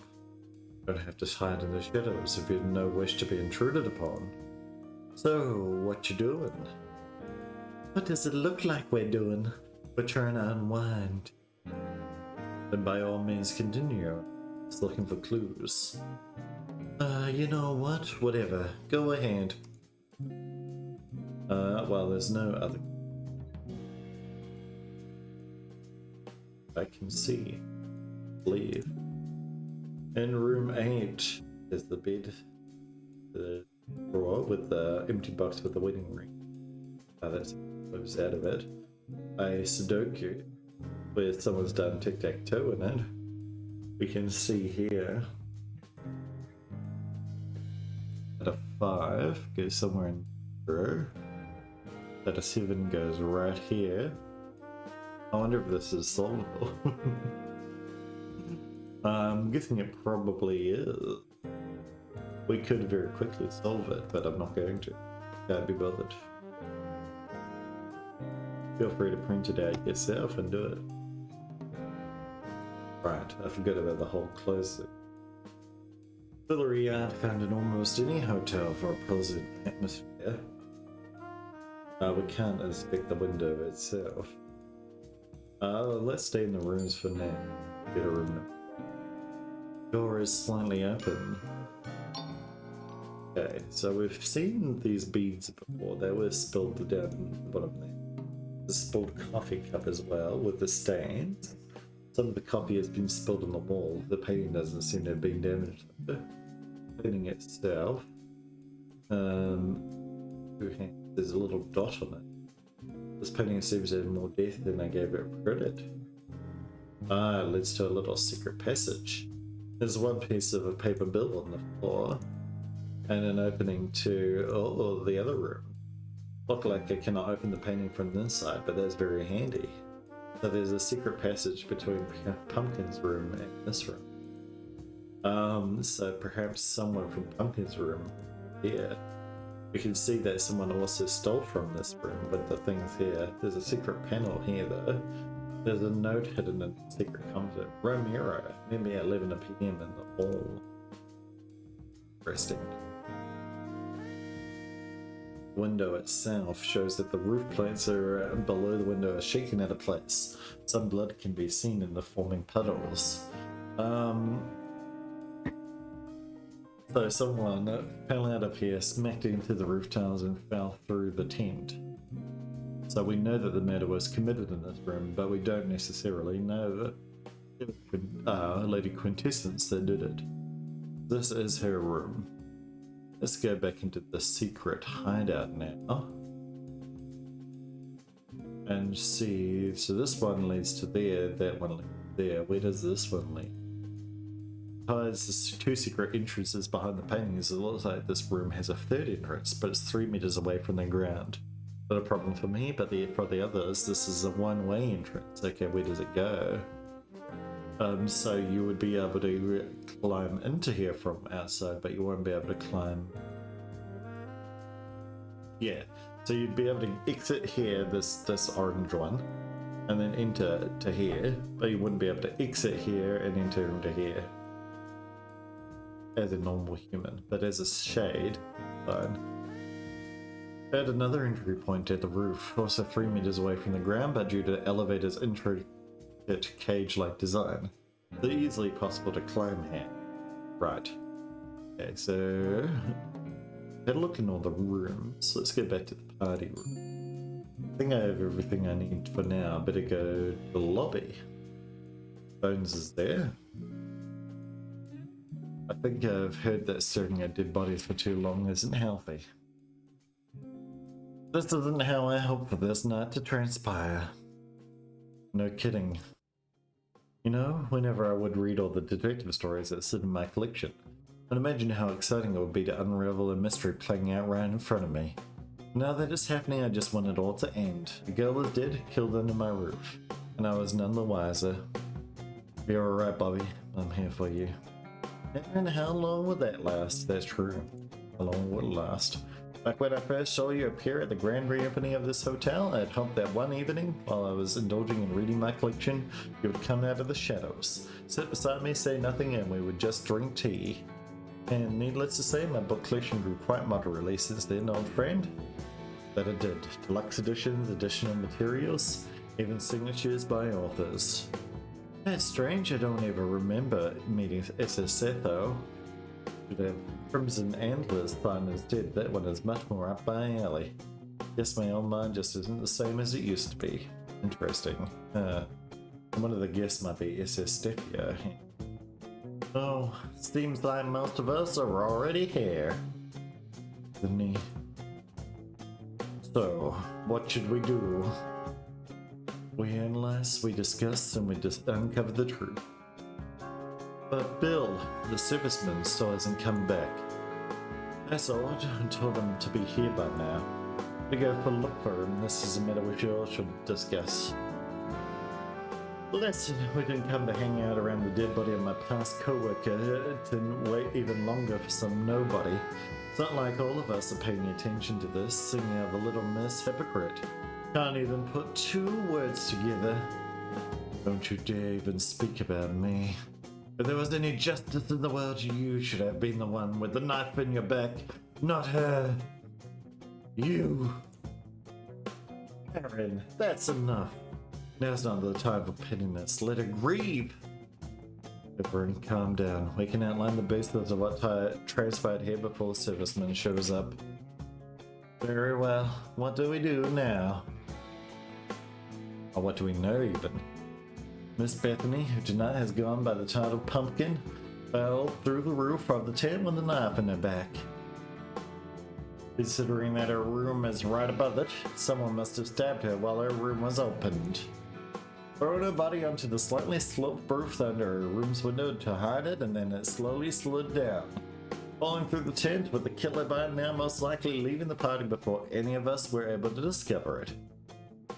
Don't have to hide in the shadows if you have no wish to be intruded upon. So, what you doing? What does it look like we're doing? We're trying to unwind. Then by all means continue. Just looking for clues. You know what? Whatever. Go ahead. Well, there's no other. I can see. Leave. In room 8 is the bed, the drawer with the empty box with the wedding ring. That moves out of it. A Sudoku where someone's done tic-tac-toe in it. We can see here that a 5 goes somewhere in 0. That a 7 goes right here. I wonder if this is solvable. I'm guessing it probably is. We could very quickly solve it, but I'm not going to. Can't be bothered. Feel free to print it out yourself and do it. Right, I forgot about the whole closing. Furry art found in almost any hotel for a pleasant atmosphere. We can't inspect the window itself. Let's stay in the rooms for now. Get a room now. Door is slightly open. Okay, so we've seen these beads before. They were spilled down the bottom there. The spilled coffee cup as well with the stains. Some of the coffee has been spilled on the wall. The painting doesn't seem to have been damaged. The painting itself. There's a little dot on it. This painting seems to have more depth than I gave it credit. It leads to a little secret passage. There's one piece of a paper bill on the floor, and an opening to the other room. Look like I cannot open the painting from the inside, but that's very handy. So there's a secret passage between Pumpkin's room and this room. So perhaps someone from Pumpkin's room here. You can see that someone also stole from this room with the things here. There's a secret panel here though. There's a note hidden in the secret content. Romero, meet me at 11 PM in the hall. Interesting. The window itself shows that the roof plates are below the window are shaking out of place. Some blood can be seen in the forming puddles. So someone fell out of here, smacked into the roof tiles and fell through the tent. So we know that the murder was committed in this room, but we don't necessarily know that it was Lady Quintessence that did it. This is her room. Let's go back into the secret hideout now. And see, so this one leads to there, that one leads to there. Where does this one lead? There's two secret entrances behind the paintings. It looks like this room has a third entrance, but it's 3 meters away from the ground. Not a problem for me, but for the others, this is a one-way entrance. Okay, where does it go? So you would be able to climb into here from outside, but you won't be able to climb. Yeah, so you'd be able to exit here, this orange one, and then enter to here, but you wouldn't be able to exit here and enter into here as a normal human, but as a shade, fine. Add another entry point at the roof, also 3 meters away from the ground, but due to the elevator's intricate cage-like design, they're easily possible to climb here. Right. Okay, so had a look in all the rooms. Let's get back to the party room. I think I have everything I need for now. Better go to the lobby. Bones is there. I think I've heard that staring at dead bodies for too long isn't healthy. This isn't how I hoped for this night to transpire. No kidding. You know, whenever I would read all the detective stories that sit in my collection, I'd imagine how exciting it would be to unravel a mystery playing out right in front of me. Now that it's happening, I just want it all to end. The girl is dead, killed under my roof, and I was none the wiser. You're alright, Bobby. I'm here for you. And how long will that last? That's true. How long will it last? Like when I first saw you appear at the grand reopening of this hotel, I'd hoped that one evening, while I was indulging in reading my collection, you would come out of the shadows, sit beside me, say nothing, and we would just drink tea. And needless to say, my book collection grew quite moderately since then, old friend. That it did. Deluxe editions, additional materials, even signatures by authors. That's strange, I don't ever remember meeting SS Setho. The Crimson Antlers sign is dead. That one is much more up my alley. Guess my own mind just isn't the same as it used to be. Interesting. One of the guests might be SS Stefio. Oh, seems like most of us are already here. Isn't he? So, what should we do? We analyze, we discuss, and we just uncover the truth. But Bill, the serviceman, still hasn't come back. That's odd. I told him to be here by now. We go for a look for him. This is a matter we all should discuss. Listen, we didn't come to hang out around the dead body of my past co-worker to wait even longer for some nobody. It's not like all of us are paying attention to this, singing of a little Miss Hypocrite. Can't even put two words together. Don't you dare even speak about me. If there was any justice in the world, you should have been the one with the knife in your back, not her. You. Aaron, that's enough. Now's not the time for pettiness. Let her grieve. Everyone, calm down. We can outline the basis of what transpired here before the serviceman shows up. Very well. What do we do now? Or what do we know even? Miss Bethany, who tonight has gone by the title Pumpkin, fell through the roof of the tent with a knife in her back. Considering that her room is right above it, someone must have stabbed her while her room was opened. thrown her body onto the slightly sloped roof under her room's window to hide it, and then it slowly slid down, falling through the tent, with the killer by now most likely leaving the party before any of us were able to discover it.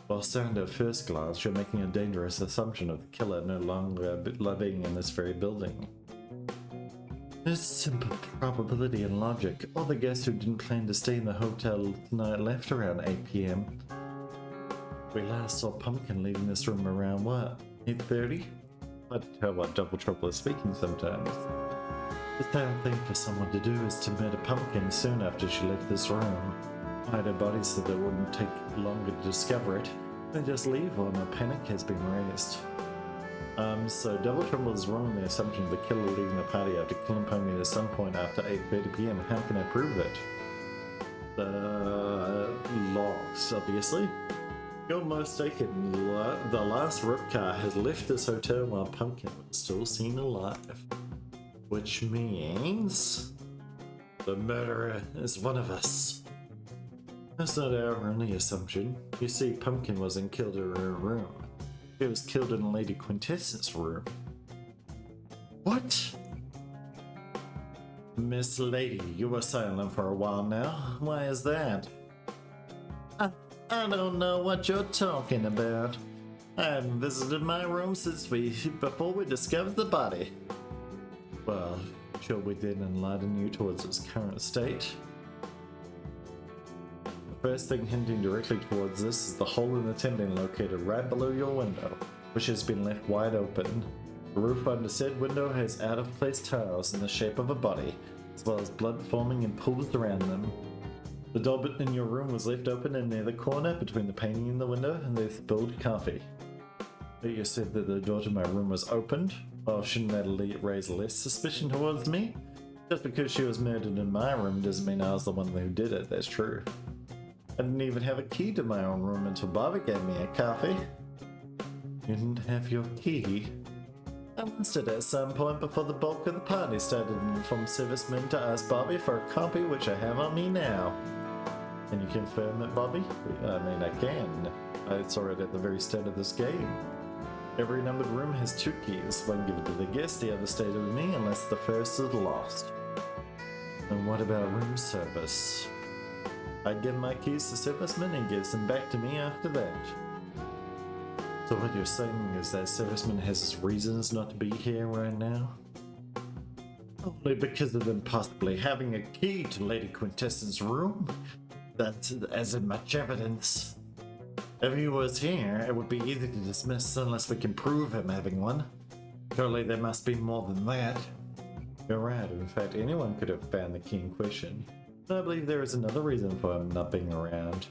While staring at first glance, you're making a dangerous assumption of the killer no longer living in this very building. There's simple probability and logic. All the guests who didn't plan to stay in the hotel tonight left around 8 PM. We last saw Pumpkin leaving this room around what, 8:30? I tell what Double Trouble is speaking sometimes. The third thing for someone to do is to murder Pumpkin soon after she left this room. Hide her body so that it wouldn't take longer to discover it, then just leave when a panic has been raised. So Double Trouble is wrong in the assumption of the killer leaving the party after killing Pumpkin at some point after 8:30 PM. How can I prove it? The logs, obviously. You're mistaken. The last rip car has left this hotel while Pumpkin was still seen alive. Which means the murderer is one of us. That's not our only assumption. You see, Pumpkin wasn't killed in her room. He was killed in Lady Quintessa's room. What? Miss Lady, you were silent for a while now. Why is that? I don't know what you're talking about. I haven't visited my room since before we discovered the body. Well, shall we then enlighten you towards its current state? The first thing hinting directly towards this is the hole in the tendon located right below your window, which has been left wide open. The roof under said window has out-of-place tiles in the shape of a body, as well as blood forming in pools around them. The door in your room was left open and near the corner between the painting and the window, and they spilled coffee. But you said that the door to my room was opened. Well, shouldn't that raise less suspicion towards me? Just because she was murdered in my room doesn't mean I was the one who did it, that's true. I didn't even have a key to my own room until Bobby gave me a coffee. You didn't have your key? I lost it at some point before the bulk of the party started and informed servicemen to ask Bobby for a copy, which I have on me now. Can you confirm it, Bobby? I mean, I can. I saw it at the very start of this game. Every numbered room has 2 keys, one given to the guest, the other stayed with me unless the first is lost. And what about room service? I give my keys to serviceman and gives them back to me after that. So what you're saying is that serviceman has his reasons not to be here right now? Only because of them possibly having a key to Lady Quintessa's room? That's as in much evidence. If he was here, it would be easy to dismiss unless we can prove him having one. Surely there must be more than that. You're right, in fact anyone could have found the key in question. I believe there is another reason for him not being around.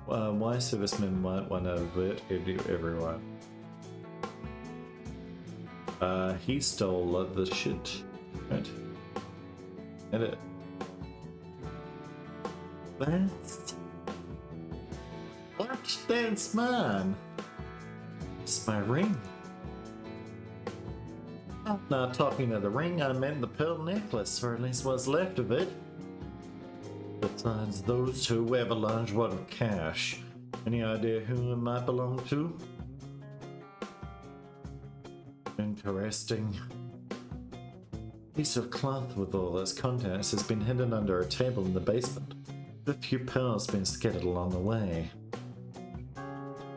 Why servicemen might want to alert everyone. He stole the shit, right? And it. That's. What? That's mine. It's my ring. I'm not talking of the ring, I meant the pearl necklace, or at least what's left of it. Besides those 2, we have a large wad of cash. Any idea who it might belong to? Interesting. A piece of cloth with all its contents has been hidden under a table in the basement, with a few pearls being scattered along the way.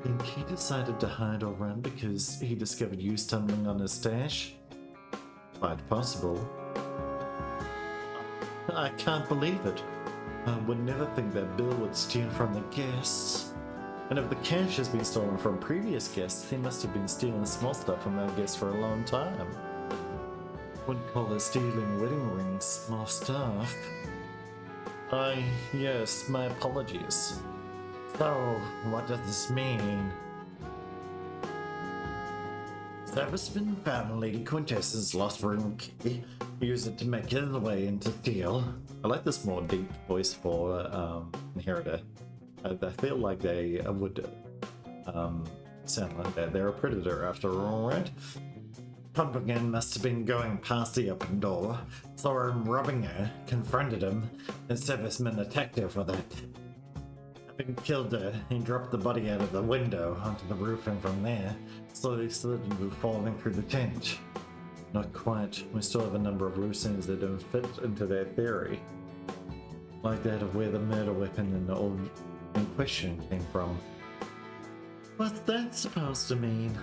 Think he decided to hide or run because he discovered you stumbling on his stash? Quite possible. I can't believe it. I would never think that Bill would steal from the guests. And if the cash has been stolen from previous guests, he must have been stealing small stuff from our guests for a long time. Wouldn't call it stealing wedding rings small stuff. Yes, my apologies. So, what does this mean? Serviceman found Lady Quintessa's lost room key. Use it to make his way into steal. I like this more deep voice for Inheritor. I feel like they would sound like that. They're a predator after all, right? Pumpkin must have been going past the open door, saw him robbing her, confronted him, and servicemen attacked her for that. Having killed her, he dropped the body out of the window onto the roof, and from there, slowly slid into falling through the tent. Not quite. We still have a number of loose ends that don't fit into that theory. Like that of where the murder weapon in question came from. What's that supposed to mean?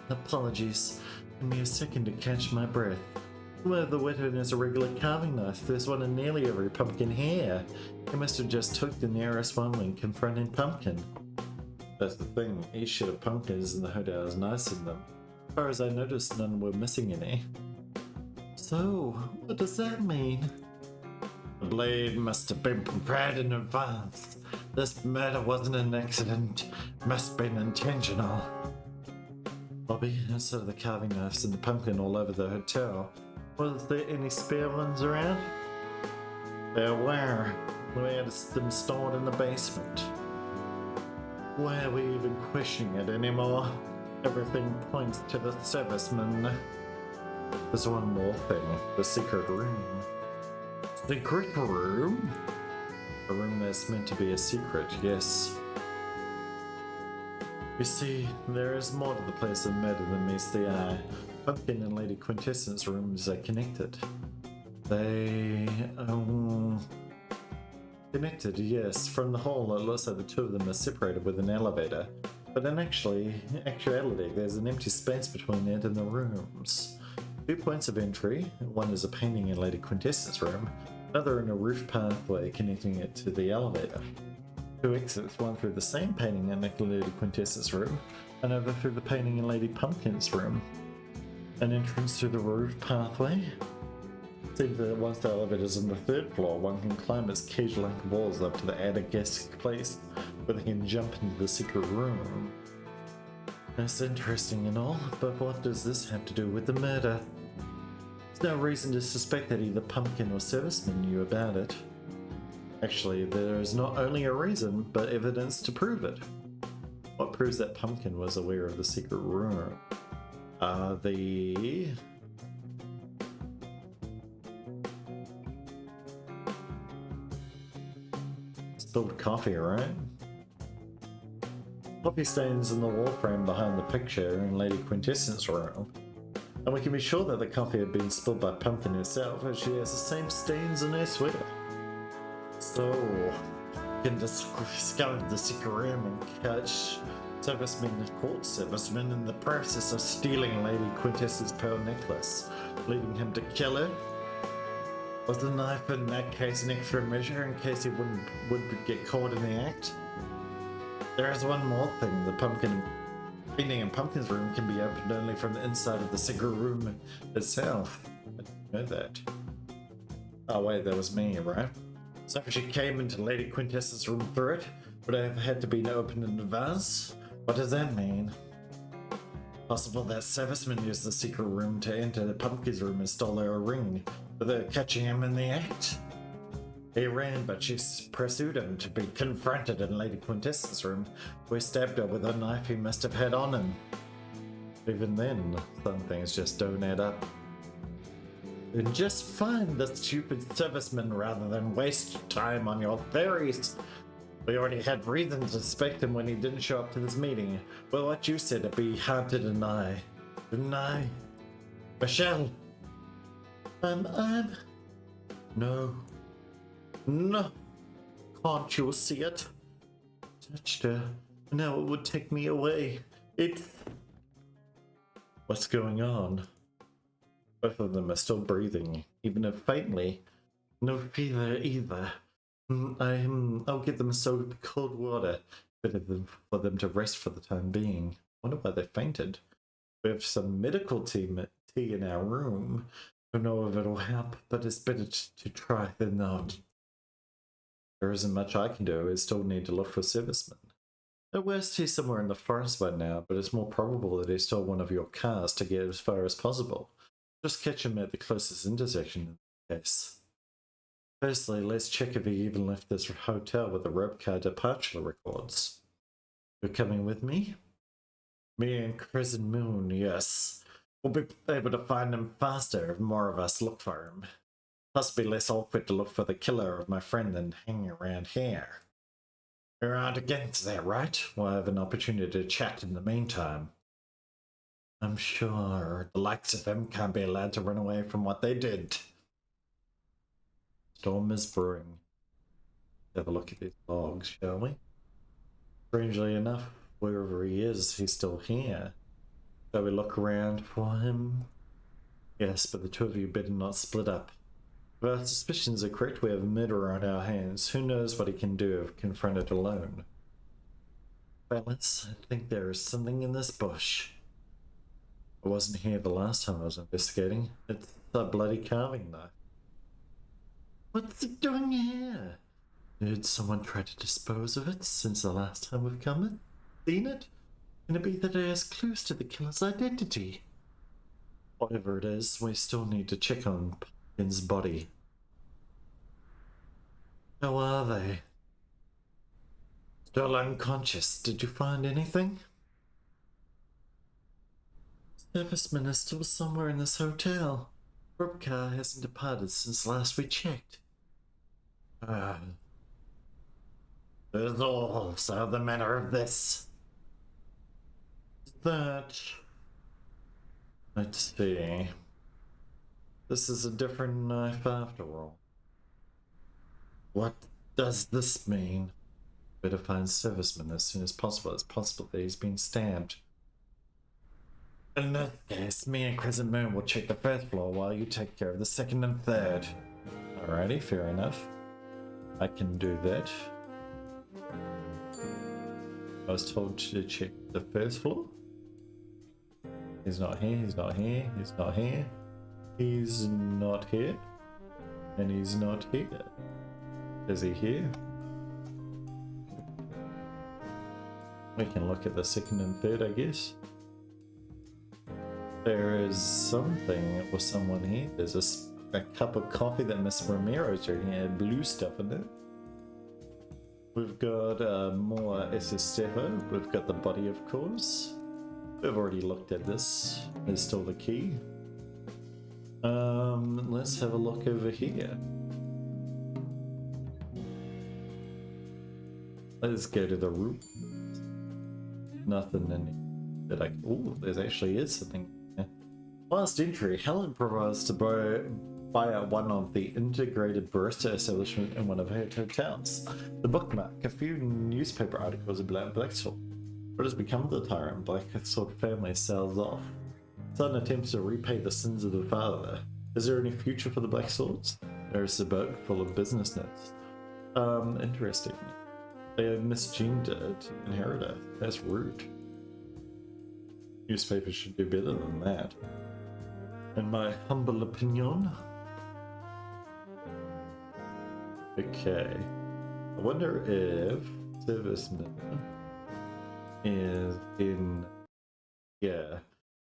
Apologies. Give me a second to catch my breath. Well, the weapon is a regular carving knife. There's one in nearly every pumpkin here. He must have just took the nearest one when confronting Pumpkin. That's the thing. Each shit of pumpkins in the hotel has knives in them. As far as I noticed, none were missing any. So, what does that mean? The blade must have been prepared in advance. This murder wasn't an accident. Must have been intentional. Bobby, instead of the carving knives and the pumpkin all over the hotel, was there any spare ones around? There were. We had them stored in the basement. Why are we even questioning it anymore? Everything points to the serviceman. There's one more thing. The secret room. Secret room? A room that's meant to be a secret, yes. You see, there is more to the place of murder than meets the eye. Pumpkin and Lady Quintessence rooms are connected. They... connected, yes. From the hall, it looks like the two of them are separated with an elevator. But in actuality, there's an empty space between it and the rooms. 2 points of entry. One is a painting in Lady Quintessence's room, another in a roof pathway connecting it to the elevator. 2 exits, one through the same painting in Lady Quintessence's room, another through the painting in Lady Pumpkin's room. An entrance through the roof pathway. Seems that once the elevator's on the 3rd floor, one can climb its cage-like walls up to the attic guest place, where they can jump into the secret room. That's interesting and all, but what does this have to do with the murder? There's no reason to suspect that either Pumpkin or Serviceman knew about it. Actually, there is not only a reason, but evidence to prove it. What proves that Pumpkin was aware of the secret room? The spilled coffee, right? Coffee stains in the wall frame behind the picture in Lady Quintessence's room. And we can be sure that the coffee had been spilled by Pumpkin herself, as she has the same stains in her sweater. So, we can discover the secret room and catch Serviceman and court serviceman in the process of stealing Lady Quintess's pearl necklace, leading him to kill her. Was the knife in that case an extra measure in case he would get caught in the act? There is one more thing. The painting in Pumpkin's room can be opened only from the inside of the secret room itself. I didn't know that. Oh wait, that was me, right? So if she came into Lady Quintess's room through it, would I have had to be opened in advance? What does that mean? Possible that Serviceman used the secret room to enter the Pumpkin's room and stole her ring, without catching him in the act. He ran, but she pursued him to be confronted in Lady Quintess's room, where he stabbed her with a knife he must have had on him. Even then, some things just don't add up. Then just find the stupid Serviceman rather than waste time on your theories. We already had reason to suspect him when he didn't show up to this meeting. Well, what you said, to be hard to deny. Deny? Michelle! No. No. Can't you see it? Touched her. Now it would take me away. What's going on? Both of them are still breathing, even if faintly. No fever either. I'll get them soaked cold water. Better than for them to rest for the time being. Wonder why they fainted. We have some medical tea in our room. Don't know if it'll help, but it's better to try than not. There isn't much I can do. I still need to look for Serviceman. At worst, he's somewhere in the forest by now, but it's more probable that he stole one of your cars to get as far as possible. Just catch him at the closest intersection in the case. Firstly, let's check if he even left this hotel with the rope car departure records. You're coming with me? Me and Crescent Moon, yes. We'll be able to find him faster if more of us look for him. Plus be less awkward to look for the killer of my friend than hanging around here. You're out against that, right? We'll have an opportunity to chat in the meantime. I'm sure the likes of them can't be allowed to run away from what they did. Storm is brewing. Have a look at these logs, shall we? Strangely enough, wherever he is, he's still here. Shall we look around for him? Yes, but the two of you better not split up. If our suspicions are correct, we have a murderer on our hands. Who knows what he can do if confronted alone? Fellas, I think there is something in this bush. I wasn't here the last time I was investigating. It's a bloody carving knife. What's it doing here? Did someone try to dispose of it since the last time we've come and seen it? Can it be that it has clues to the killer's identity? Whatever it is, we still need to check on Pumpkin's body. How are they? Still unconscious. Did you find anything? Serviceman is still somewhere in this hotel. Rope car hasn't departed since last we checked. There's also the matter of this. That... Let's see. This is a different knife after all. What does this mean? Better find serviceman as soon as possible. It's possible that he's been stabbed. In that case, me and Crescent Moon will check the first floor while you take care of the second and third. Alrighty, fair enough. I can do that. I was told to check the first floor. He's not here, he's not here, he's not here. He's not here. And he's not here. Is he here? We can look at the second and third, I guess. There is something or someone here. There's a cup of coffee that Miss Romero's drinking. Had blue stuff in it. We've got more Estefo. We've got the body, of course. We've already looked at this. There's still the key. Let's have a look over here. Let's go to the room. Nothing in it that I... Oh, there actually is something. Last entry, Helen provides to buy out one of the integrated barista establishment in one of her hotels. The bookmark, a few newspaper articles about Blacksword. What has become of the tyrant Blacksword family sells off. Son attempts to repay the sins of the father. Is there any future for the Blackswords? There's a book full of business notes. Interesting. They have Miss Jean to inherit her. That's rude. Newspapers should do better than that. In my humble opinion. Okay. I wonder if serviceman is in... Yeah.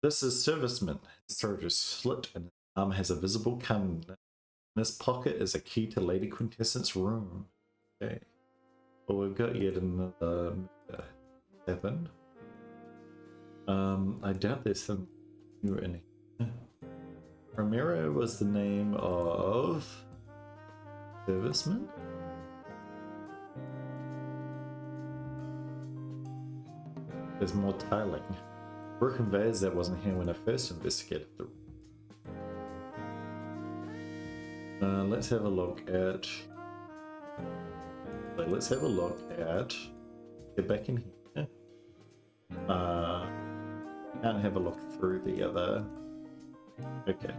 This is serviceman. His throat is slit and his arm has a visible cut. In his pocket is a key to Lady Quintessence' room. Okay. Well, we've got yet another 7. I doubt there's some new in here. Romero was the name of serviceman. There's more tiling. Brooke conveys that wasn't here when I first investigated the room. Let's have a look at. Let's have a look at. Get back in here. Can't have a look through the other. Okay.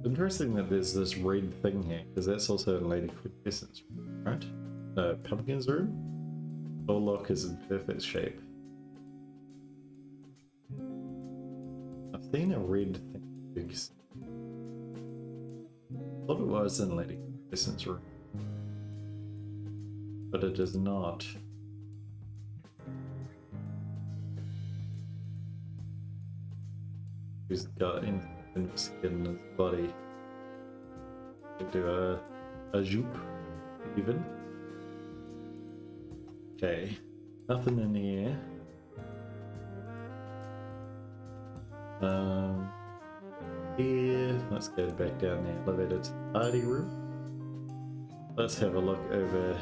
Interesting that there's this red thing here, because that's also in Lady Quintessence, right? Pumpkin's room? All lock is in perfect shape. I've seen a red thing. I thought it was in Lady Quintessence room. But it is not. He's got in skin in his body. Do a jupe, even. Okay, nothing in here. here. Let's go back down the elevator to the party room. Let's have a look over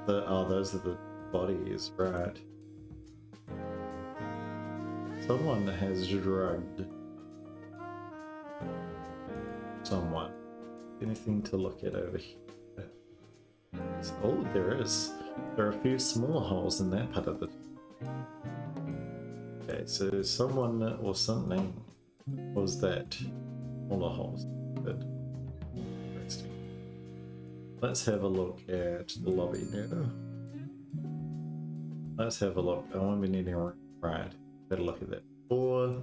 the... oh, those are the bodies, right. Someone has drugged someone. Anything to look at over here? Oh, there is. There are a few small holes in that part of the... okay, so someone or something was that smaller holes. But interesting. Let's have a look at the lobby now. Let's have a look. I won't be needing a right. Better look at that before.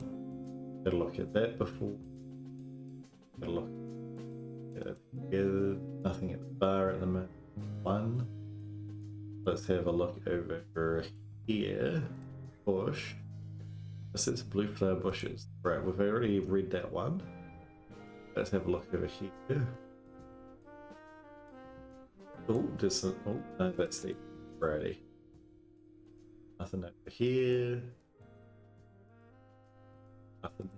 Better look at that before. Better look at it together. Nothing at the bar at the moment. One. Let's have a look over here. Bush. This is blue flower bushes. Right, we've already read that one. Let's have a look over here. Oh, just oh no, that's the Friday. Nothing over here. Nothing.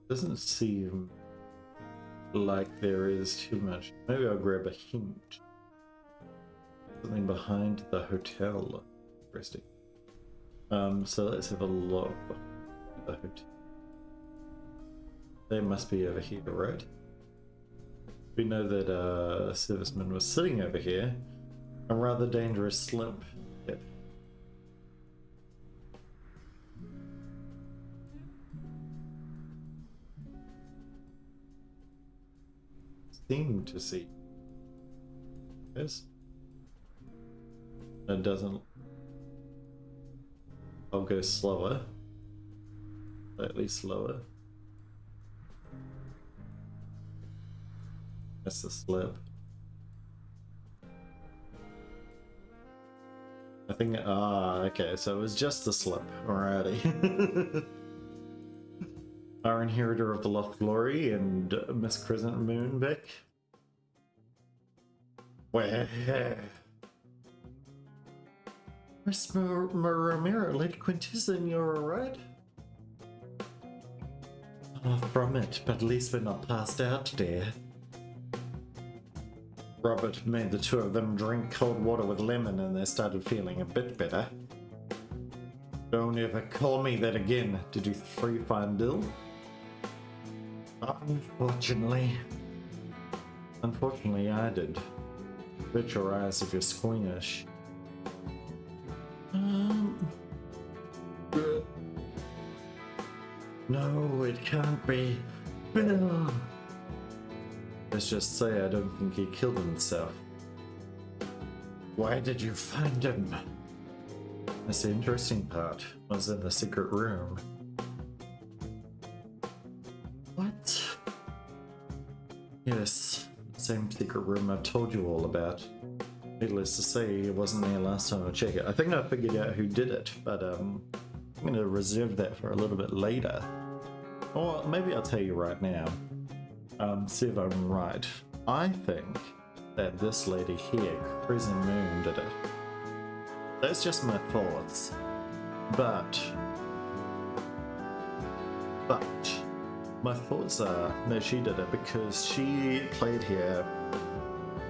Doesn't seem like there is too much. Maybe I'll grab a hint. Something behind the hotel. Interesting. So let's have a look behind the hotel. They must be over here, right? We know that a serviceman was sitting over here. A rather dangerous slip. Yep. Seem to see. Yes. It doesn't. I'll go slower. Slightly slower. That's the slip. I think, okay, so it was just a slip. Alrighty. Our inheritor of the Lost Glory and Miss Crescent Moonbeck. Where? Miss Ramiro, Lady Quintessa, you're alright? Far from it, but at least we're not passed out, dear. Robert made the two of them drink cold water with lemon and they started feeling a bit better. Don't ever call me that again. Did you find Bill? Unfortunately. Unfortunately, I did. Bet your eyes if you're squeamish. No, it can't be. Bill! Let's just say I don't think he killed himself. Why did you find him? That's the interesting part. Was in the secret room. What? Yes, same secret room I've told you all about. Needless to say, it wasn't there last time I checked it. I think I figured out who did it, but I'm going to reserve that for a little bit later. Or maybe I'll tell you right now. See if I'm right. I think that this lady here, Crescent Moon, did it. That's just my thoughts. But my thoughts are that she did it because she played here.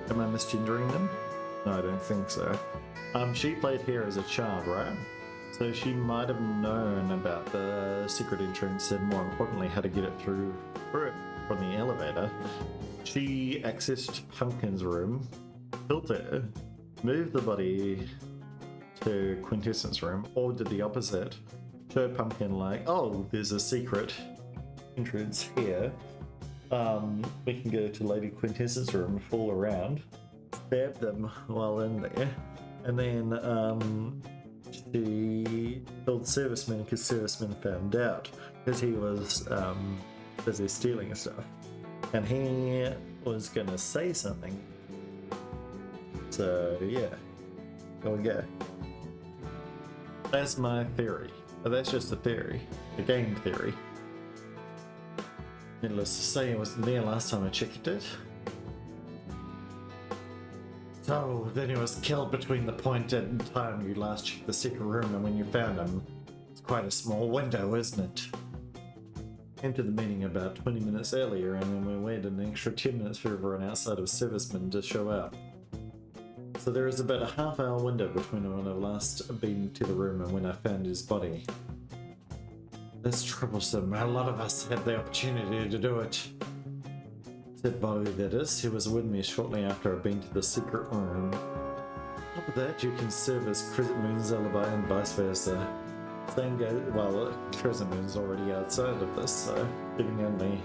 Am I misgendering them? No, I don't think so. She played here as a child, right? So she might have known about the secret entrance and more importantly how to get it through it from the elevator. She accessed Pumpkin's room, built it, moved the body to Quintessence room, or did the opposite. Showed Pumpkin like, oh, there's a secret entrance here. We can go to Lady Quintessence room, fool around, stab them while in there, and then she told Serviceman because Serviceman found out because he was busy stealing stuff, and he was gonna say something. So yeah, there we go. That's my theory. But that's just a theory, a game theory. Needless to say, it wasn't there last time I checked it. So, then he was killed between the point in time you last checked the secret room and when you found him. It's quite a small window, isn't it? Came to the meeting about 20 minutes earlier and then we waited an extra 10 minutes for everyone outside of servicemen to show up. So there is about a half-hour window between when I last been to the room and when I found his body. That's troublesome. A lot of us had the opportunity to do it. Said Bobby, that is, he was with me shortly after I'd been to the secret room. On top of that, you can serve as Crescent Moon's alibi and vice versa. Same goes, well, Crescent Moon's already outside of this, so giving only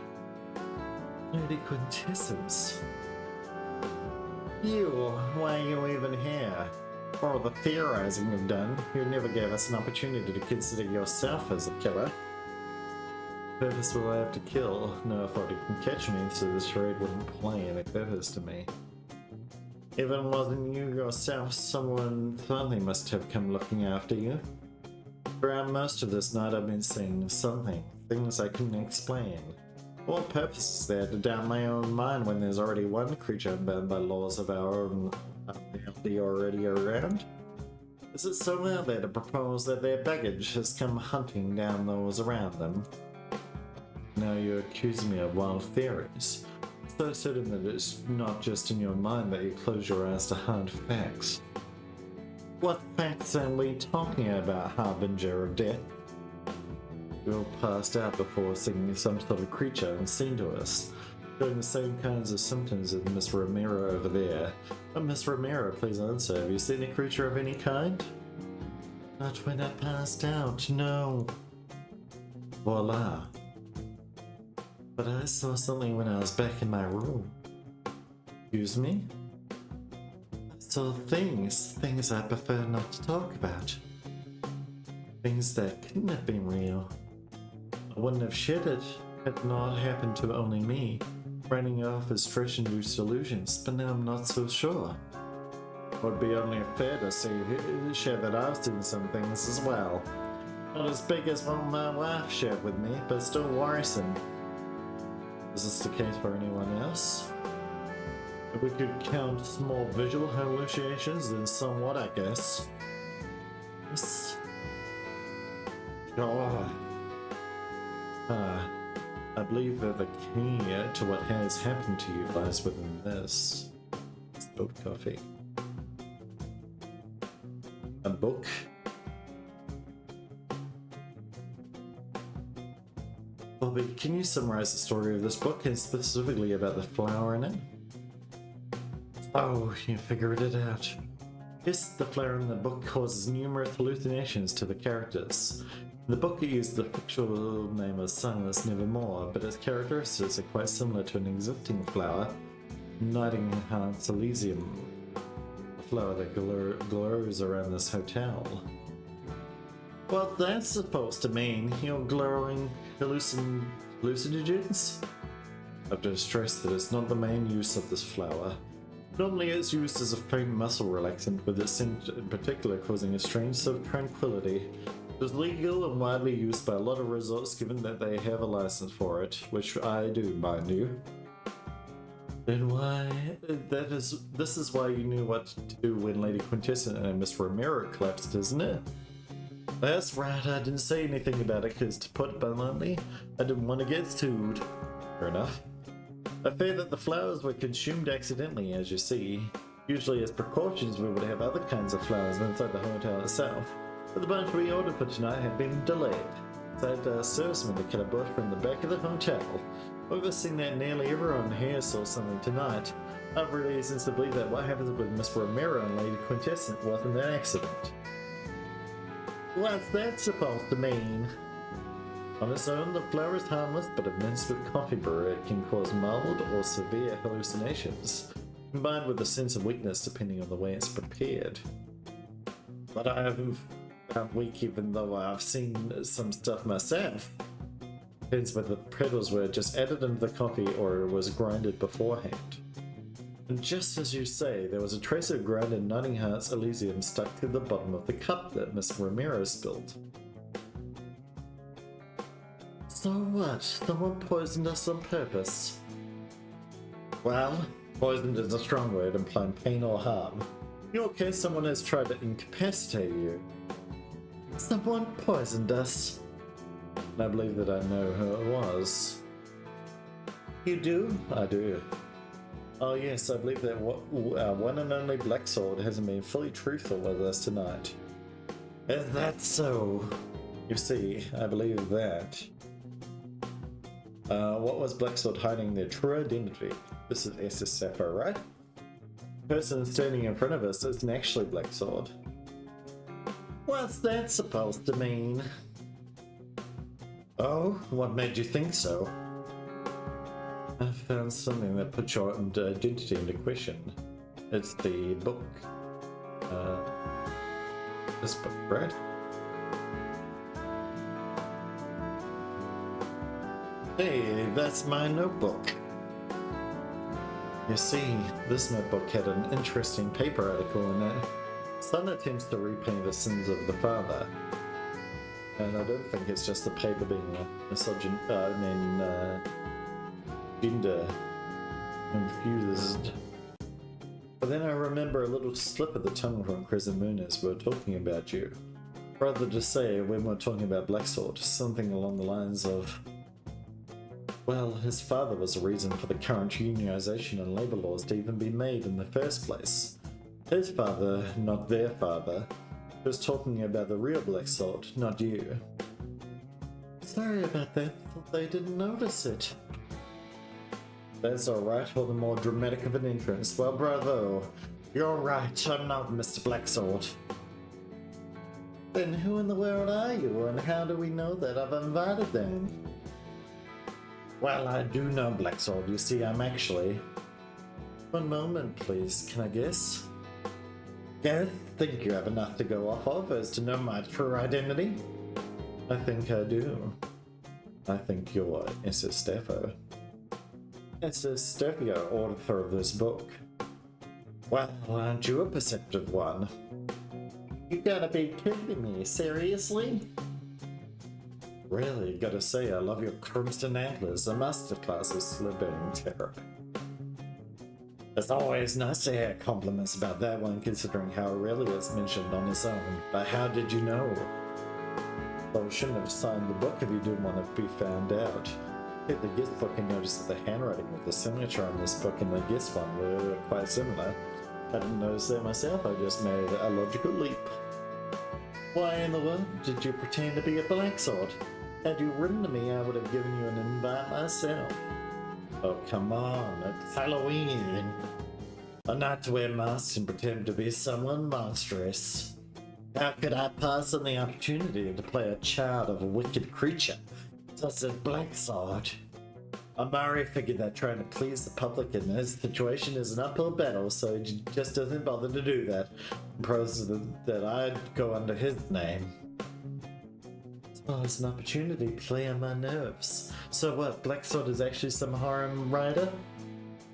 Lady Quintessence. You, why are you even here? For all the theorizing you've done, you never gave us an opportunity to consider yourself as a killer. Purpose will I have to kill? No, I thought you can catch me, so this charade wouldn't play any purpose to me. Even wasn't you yourself, something must have come looking after you. Throughout most of this night I've been seeing something, things I couldn't explain. What purpose is there to doubt my own mind when there's already one creature bound by laws of our own reality already around? Is it so out there to propose that their baggage has come hunting down those around them? Now you accuse me of wild theories. So certain that it's not just in your mind that you close your eyes to hard facts. What facts are we talking about, Harbinger of Death? We all passed out before seeing some sort of creature unseen to us, showing the same kinds of symptoms as Miss Romero over there. Oh, Miss Romero, please answer. Have you seen a creature of any kind? Not when I passed out, no. Voila. But I saw something when I was back in my room. Excuse me? I saw things I prefer not to talk about. Things that couldn't have been real. I wouldn't have shared it had it not happened to only me, running off as fresh and loose illusions, but now I'm not so sure. It would be only fair to share that I've seen some things as well. Not as big as what my wife shared with me, but still worrisome. Is this the case for anyone else? If we could count small visual hallucinations, then somewhat, I guess. Yes. Oh. I believe that the key to what has happened to you lies within this. Spilled coffee. A book. Bobby, can you summarize the story of this book and specifically about the flower in it? Oh, you figured it out. Yes, the flower in the book causes numerous hallucinations to the characters. In the book it used the fictional name of Silence Nevermore, but its characteristics are quite similar to an existing flower, Nightingale's Elysium, a flower that glows around this hotel. What that's supposed to mean? You're glowing hallucinogens? I have to stress that it's not the main use of this flower. Normally it's used as a faint muscle relaxant, with its scent in particular causing a strange sort of tranquility. It is legal and widely used by a lot of resorts given that they have a license for it, which I do, mind you. Then why? This is why you knew what to do when Lady Quintessence and Miss Romero collapsed, isn't it? That's right, I didn't say anything about it because, to put it bluntly, I didn't want to get sued. Fair enough. I fear that the flowers were consumed accidentally, as you see. Usually as precautions we would have other kinds of flowers inside the hotel itself, but the bunch we ordered for tonight had been delayed. So I had a serviceman to cut a bush from the back of the hotel. We've seen that nearly everyone here saw something tonight. I have reasons to believe that what happened with Miss Romero and Lady Quintessence wasn't an accident. What's that supposed to mean? On its own, the flower is harmless, but if mixed with coffee brew, it can cause mild or severe hallucinations, combined with a sense of weakness depending on the way it's prepared. But I haven't found weak even though I've seen some stuff myself. Depends whether the petals were just added into the coffee or it was grinded beforehand. And just as you say, there was a trace of grinded Nightingale's Elysium stuck to the bottom of the cup that Miss Romero spilled. So what? Someone poisoned us on purpose. Well, Poisoned is a strong word implying pain or harm. In your case, someone has tried to incapacitate you. Someone poisoned us. And I believe that I know who it was. You do? I do. Oh yes, I believe that our one and only Black Sword hasn't been fully truthful with us tonight. Is that so? You see, I believe that. What was Black Sword hiding their true identity? This is SS Sapphire, right? The person standing in front of us isn't actually Black Sword. What's that supposed to mean? Oh, what made you think so? I found something that puts your identity into question. It's the book. This book, right? Hey, that's my notebook. You see, this notebook had an interesting paper article in it. Son attempts to repay the sins of the father. And I don't think it's just the paper being gender confused. But then I remember a little slip of the tongue from Crescent Moon as we were talking about you. Rather to say, when we're talking about Black Sword, something along the lines of, well, his father was the reason for the current unionization and labor laws to even be made in the first place. His father, not their father, was talking about the real Black Sword, not you. Sorry about that, thought they didn't notice it. That's alright, all the more dramatic of an entrance. Well, bravo. You're right, I'm not Mr. Blacksword. Then who in the world are you, and how do we know that I've invited them? Well, I do know Blacksword. You see, I'm actually... One moment, please. Can I guess? Guess? Think you have enough to go off of as to know my true identity? I think I do. I think you're SS Staffo. SS Staffio, author of this book. Well, aren't you a perceptive one? You gotta be kidding me, seriously? Really, gotta say, I love your crimson antlers, a masterclass of slithering terror. It's always nice to hear compliments about that one, considering how rarely it's mentioned on its own. But how did you know? Well, you shouldn't have signed the book if you didn't want to be found out. Hit the gift book and noticed that the handwriting with the signature on this book and the gift one were quite similar. I didn't notice that myself, I just made a logical leap. Why in the world did you pretend to be a Blacksword? Had you written to me, I would have given you an invite myself. Oh, come on, it's Halloween. A night to wear masks and pretend to be someone monstrous. How could I pass on the opportunity to play a child of a wicked creature such as Blacksword? Amari figured that trying to please the public in this situation is an uphill battle, so he just doesn't bother to do that. Proposes that I'd go under his name. Well, it's an opportunity to play on my nerves. So what, Blacksword is actually some harem rider?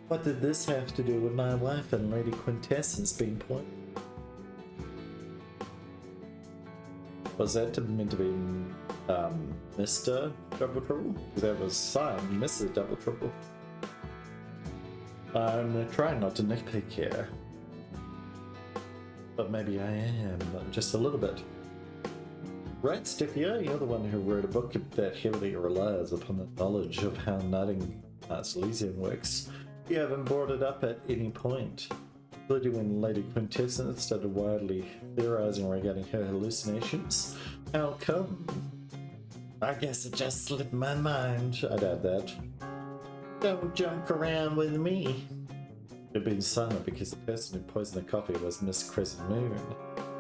What did this have to do with my wife and Lady Quintessence being pointed? Was that meant to be Mr. Double Trouble? That was signed Mrs. Double Trouble. I'm trying not to nitpick here. But maybe I am, just a little bit. Right, Stiffia, you're the one who wrote a book that heavily relies upon the knowledge of how Nutting Elysium works. You haven't brought it up at any point, including when Lady Quintessence started wildly theorizing regarding her hallucinations. How come? I guess it just slipped my mind. I'd add that. Don't jump around with me. You've been silent because the person who poisoned the coffee was Miss Crescent Moon.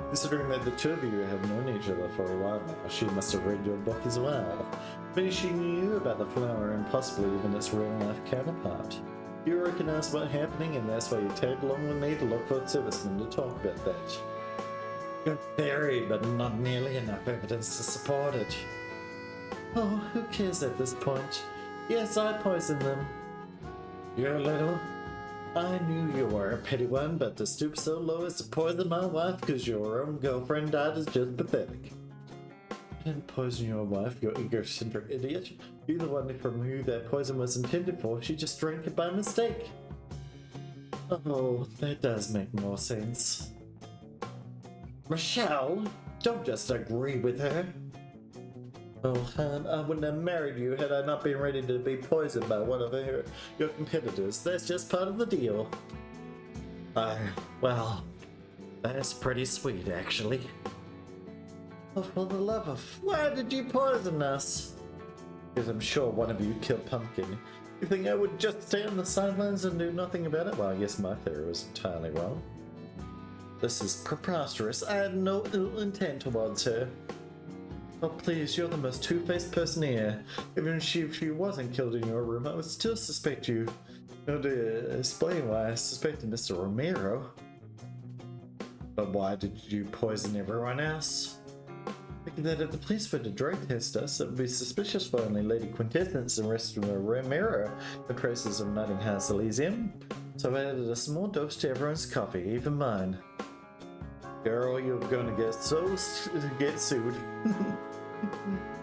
Considering that the two of you have known each other for a while now, she must have read your book as well. Maybe she knew about the flower and possibly even its real-life counterpart. You recognize what's happening, and that's why you tagged along with me to look for a serviceman to talk about that. Good theory, but not nearly enough evidence to support it. Oh, who cares at this point? Yes, I poisoned them. You're little. I knew you were a petty one, but to stoop so low as to poison my wife because your own girlfriend died is just pathetic. I didn't poison your wife, you egocentric idiot. You're the one from who that poison was intended for. She just drank it by mistake. Oh, that does make more sense. Michelle, don't just agree with her. Oh, hon, I wouldn't have married you had I not been ready to be poisoned by one of your competitors. That's just part of the deal. Well, that's pretty sweet, actually. Oh, for the love of... Why did you poison us? Because I'm sure one of you killed Pumpkin. You think I would just stay on the sidelines and do nothing about it? Well, I guess my theory was entirely wrong. This is preposterous. I had no ill intent towards her. Oh, please, you're the most two-faced person here. Even if she wasn't killed in your room, I would still suspect you. To explain why I suspected Mr. Romero. But why did you poison everyone else? Thinking that if the police were to drug test us, it would be suspicious for only Lady Quintessence and rest of Romero in the process of Nottingham's Elysium. So I added a small dose to everyone's coffee, even mine. Girl, you're gonna get sued.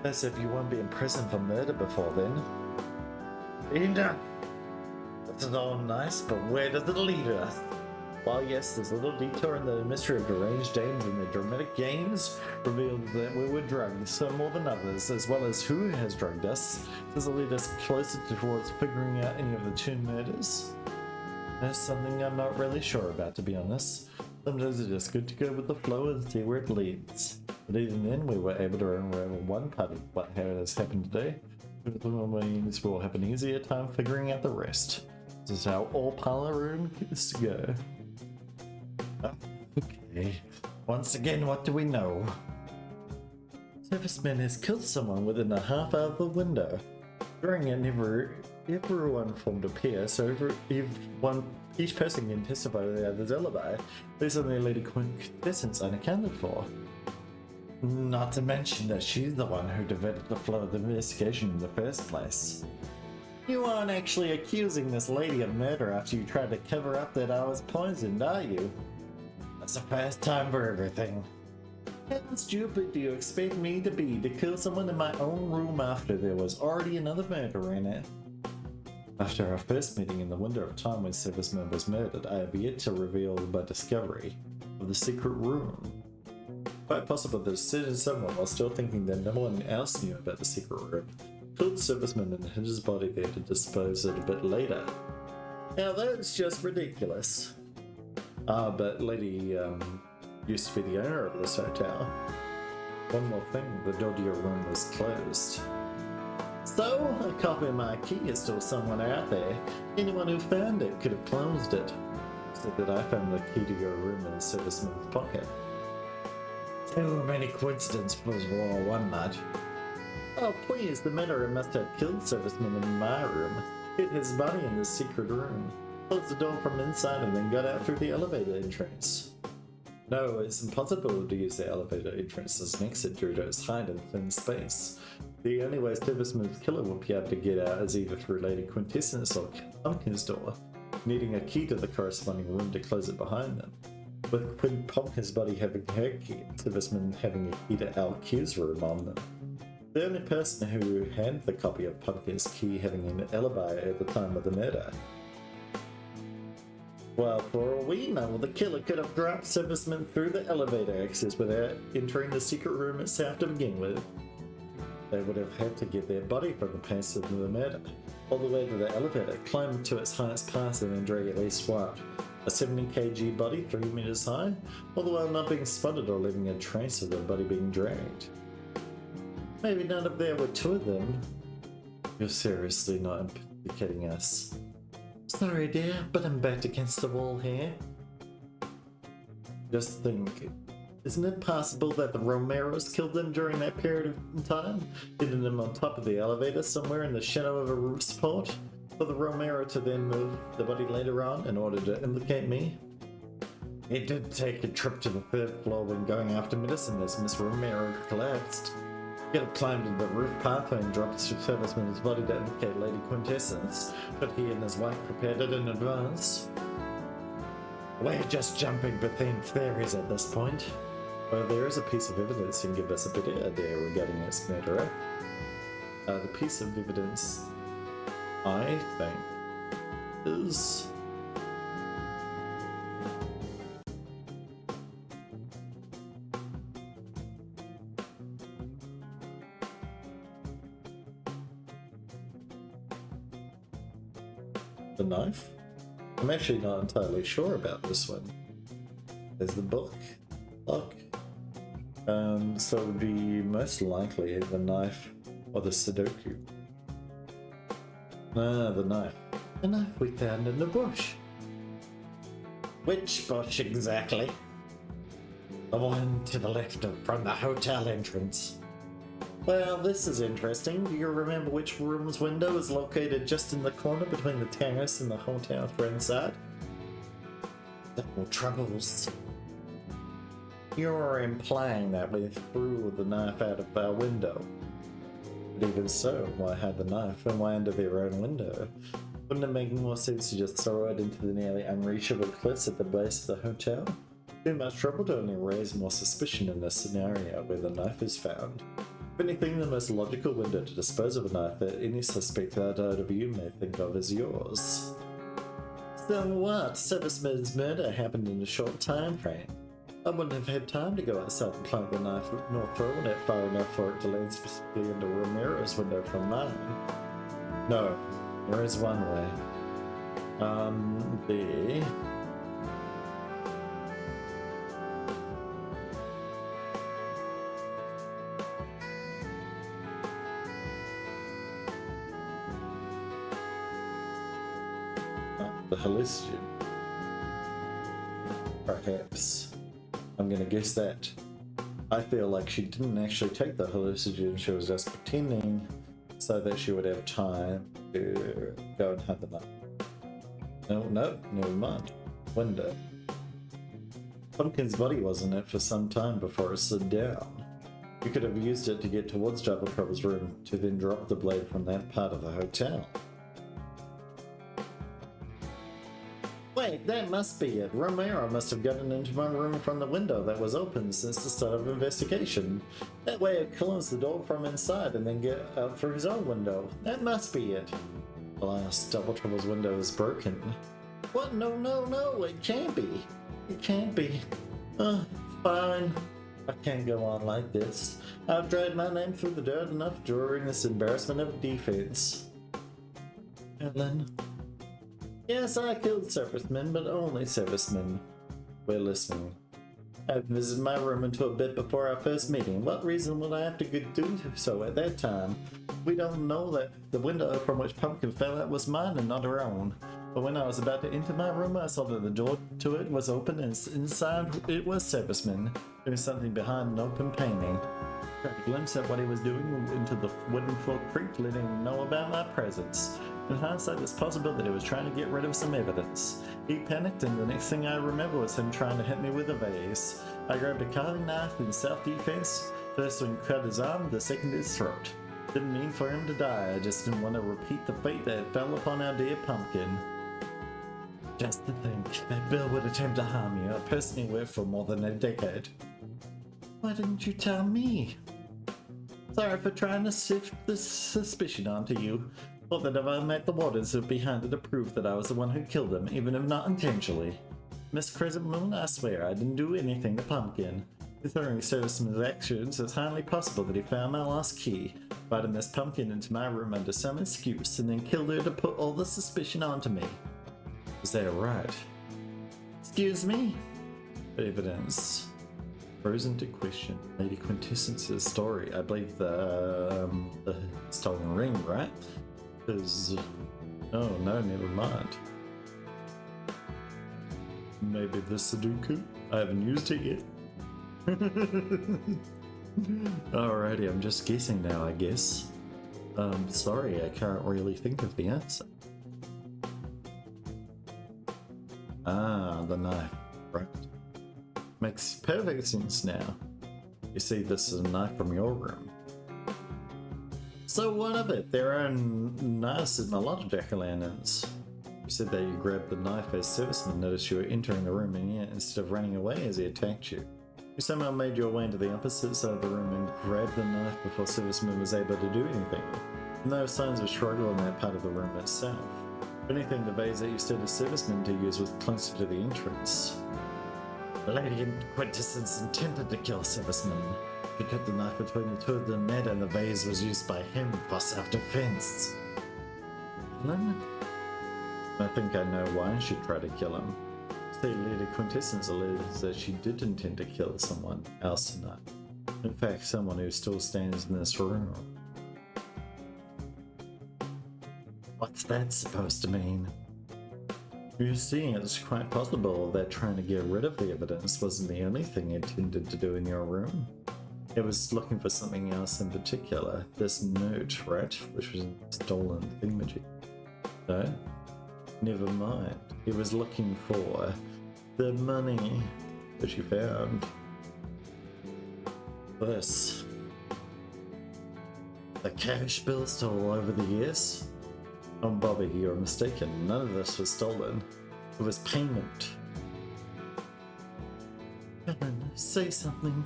As if you won't be in prison for murder before then. Enough! That's all nice, but where does it lead us? While yes, this little detour in the mystery of deranged dames and the dramatic games revealed that we were drugged, some more than others, as well as who has drugged us. Does it lead us closer towards figuring out any of the two murders? That's something I'm not really sure about, to be honest. Sometimes it's just good to go with the flow and see where it leads. But even then, we were able to unravel one part of what has happened today. It means we'll have an easier time figuring out the rest. This is how all parlor rooms go. Okay. Once again, what do we know? Serviceman has killed someone within a half hour of the window. During it, everyone formed a pair, so each person can testify to the other's alibi. There's only Lady Quintessence unaccounted for. Not to mention that she's the one who diverted the flow of the investigation in the first place. You aren't actually accusing this lady of murder after you tried to cover up that I was poisoned, are you? That's the first time for everything. How stupid do you expect me to be to kill someone in my own room after there was already another murder in it? After our first meeting in the window of time when Serviceman was murdered, I have yet to reveal my discovery of the secret room. Quite possible that certain someone, while still thinking that no one else knew about the secret room, killed Serviceman and hid his body there to dispose it a bit later. Now that's just ridiculous. But Lady used to be the owner of this hotel. One more thing, the door to your room was closed. So, a copy of my key is still somewhere out there. Anyone who found it could have closed it. Except that I found the key to your room in the Serviceman's pocket. Too many coincidences for one night. Oh please, the murderer must have killed Serviceman in my room, hid his body in the secret room, closed the door from inside and then got out through the elevator entrance. No, it's impossible to use the elevator entrance as an exit due to its height and thin space. The only way Serviceman's killer would be able to get out is either through Lady Quintessence or Pumpkin's door, needing a key to the corresponding room to close it behind them. With Pumpkin's body having her key, Serviceman having a key to LQ's room on them. The only person who had the copy of Pumpkin's key having an alibi at the time of the murder. Well, for all we know, the killer could have dropped Serviceman through the elevator access without entering the secret room itself to begin with. They would have had to get their body from the place of the murder, all the way to the elevator, climb to its highest pass and then drag at least what? A 70 kg body 3 meters high, all the while not being spotted or leaving a trace of the body being dragged. Maybe none of there were two of them. You're seriously not implicating us. Sorry dear, but I'm backed against the wall here. Just think, isn't it possible that the Romeros killed them during that period of time, hitting them on top of the elevator somewhere in the shadow of a roof support, for the Romero to then move the body later on in order to implicate me? It did take a trip to the third floor when going after medicine as Miss Romero collapsed. He had climbed into the roof pathway and dropped Serviceman's body to implicate Lady Quintessence, but he and his wife prepared it in advance. We're just jumping between theories at this point. Well, there is a piece of evidence that can give us a better idea regarding its murderer. The piece of evidence, I think, is the knife? I'm actually not entirely sure about this one. There's the book. Look. So it would be most likely the knife or the Sudoku. Ah, the knife. The knife we found in the bush. Which bush exactly? The one to the left from the hotel entrance. Well, this is interesting. Do you remember which room's window is located just in the corner between the terrace and the hotel friend side? Double troubles. You're implying that we threw the knife out of our window. But even so, why hide the knife and why under their own window? Wouldn't it make more sense to just throw it into the nearly unreachable cliffs at the base of the hotel? Too much trouble to only raise more suspicion in a scenario where the knife is found. If anything, the most logical window to dispose of a knife that any suspect outside of you may think of is yours. So what? Serviceman's murder happened in a short time frame. I wouldn't have had time to go outside and plant the knife nor throw it far enough for it to land specifically into Romero's window from mine. No, there is one way. The hallucinogen. Perhaps. I'm gonna guess that. I feel like she didn't actually take the hallucinogen, she was just pretending so that she would have time to go and have the knife. No, never mind. Window. Pumpkin's body was in it for some time before it slid down. You could have used it to get towards Double Trouble's room to then drop the blade from that part of the hotel. Wait, that must be it. Romero must have gotten into my room from the window that was open since the start of investigation. That way it closed the door from inside and then get out through his own window. That must be it. Alas, Double Trouble's window is broken. What? No, it can't be. It can't be. Fine. I can't go on like this. I've dragged my name through the dirt enough during this embarrassment of defense. Ellen. Yes, I killed servicemen, but only servicemen. We're listening. I visited my room until a bit before our first meeting. What reason would I have to do so at that time? We don't know that the window from which Pumpkin fell out was mine and not her own. But when I was about to enter my room, I saw that the door to it was open and inside it was servicemen doing something behind an open painting. I got a glimpse at what he was doing into the wooden floor creak, letting him know about my presence. In hindsight, it's possible that he was trying to get rid of some evidence. He panicked, and the next thing I remember was him trying to hit me with a vase. I grabbed a carving knife in self-defense, first to cut his arm, the second his throat. Didn't mean for him to die, I just didn't want to repeat the fate that fell upon our dear Pumpkin. Just to think that Bill would attempt to harm you, a person he worked for more than a decade. Why didn't you tell me? Sorry for trying to sift this suspicion onto you. Thought that if I met the waters would be handy to prove that I was the one who killed him, even if not intentionally. Miss Crescent Moon, I swear I didn't do anything to Pumpkin. Considering Serviceman's actions, it's highly possible that he found my lost key, invited Miss Pumpkin into my room under some excuse, and then killed her to put all the suspicion onto me. Is that right? Excuse me? Evidence. Frozen to question. Lady Quintessence's story. I believe the stolen ring, right? Because... oh no, never mind. Maybe the Sudoku? I haven't used it yet. Alrighty, I'm just guessing now, I guess. Sorry, I can't really think of the answer. Ah, the knife. Right. Makes perfect sense now. You see, this is a knife from your room. So what of it? There are nice and a lot of jack-o'-lanterns. You said that you grabbed the knife as Serviceman noticed you were entering the room, and yet instead of running away as he attacked you, you somehow made your way into the opposite side of the room and grabbed the knife before Serviceman was able to do anything. No signs of struggle in that part of the room itself. If anything, the vase that you said as Serviceman to use was closer to the entrance. Lady Quintessence intended to kill Serviceman. She cut the knife between the two of them, and the vase was used by him for self-defense. Ellen? I think I know why she tried to kill him. The Lady Quintessence alleges that she did intend to kill someone else tonight. In fact, someone who still stands in this room. What's that supposed to mean? You see, it's quite possible that trying to get rid of the evidence wasn't the only thing it intended to do in your room. It was looking for something else in particular. This note, right? Which was a stolen thingamajig. No? Never mind. He was looking for the money that you found. This. The cash bill stole over the years? Oh, Bobby, you're mistaken. None of this was stolen. It was payment. Helen, say something.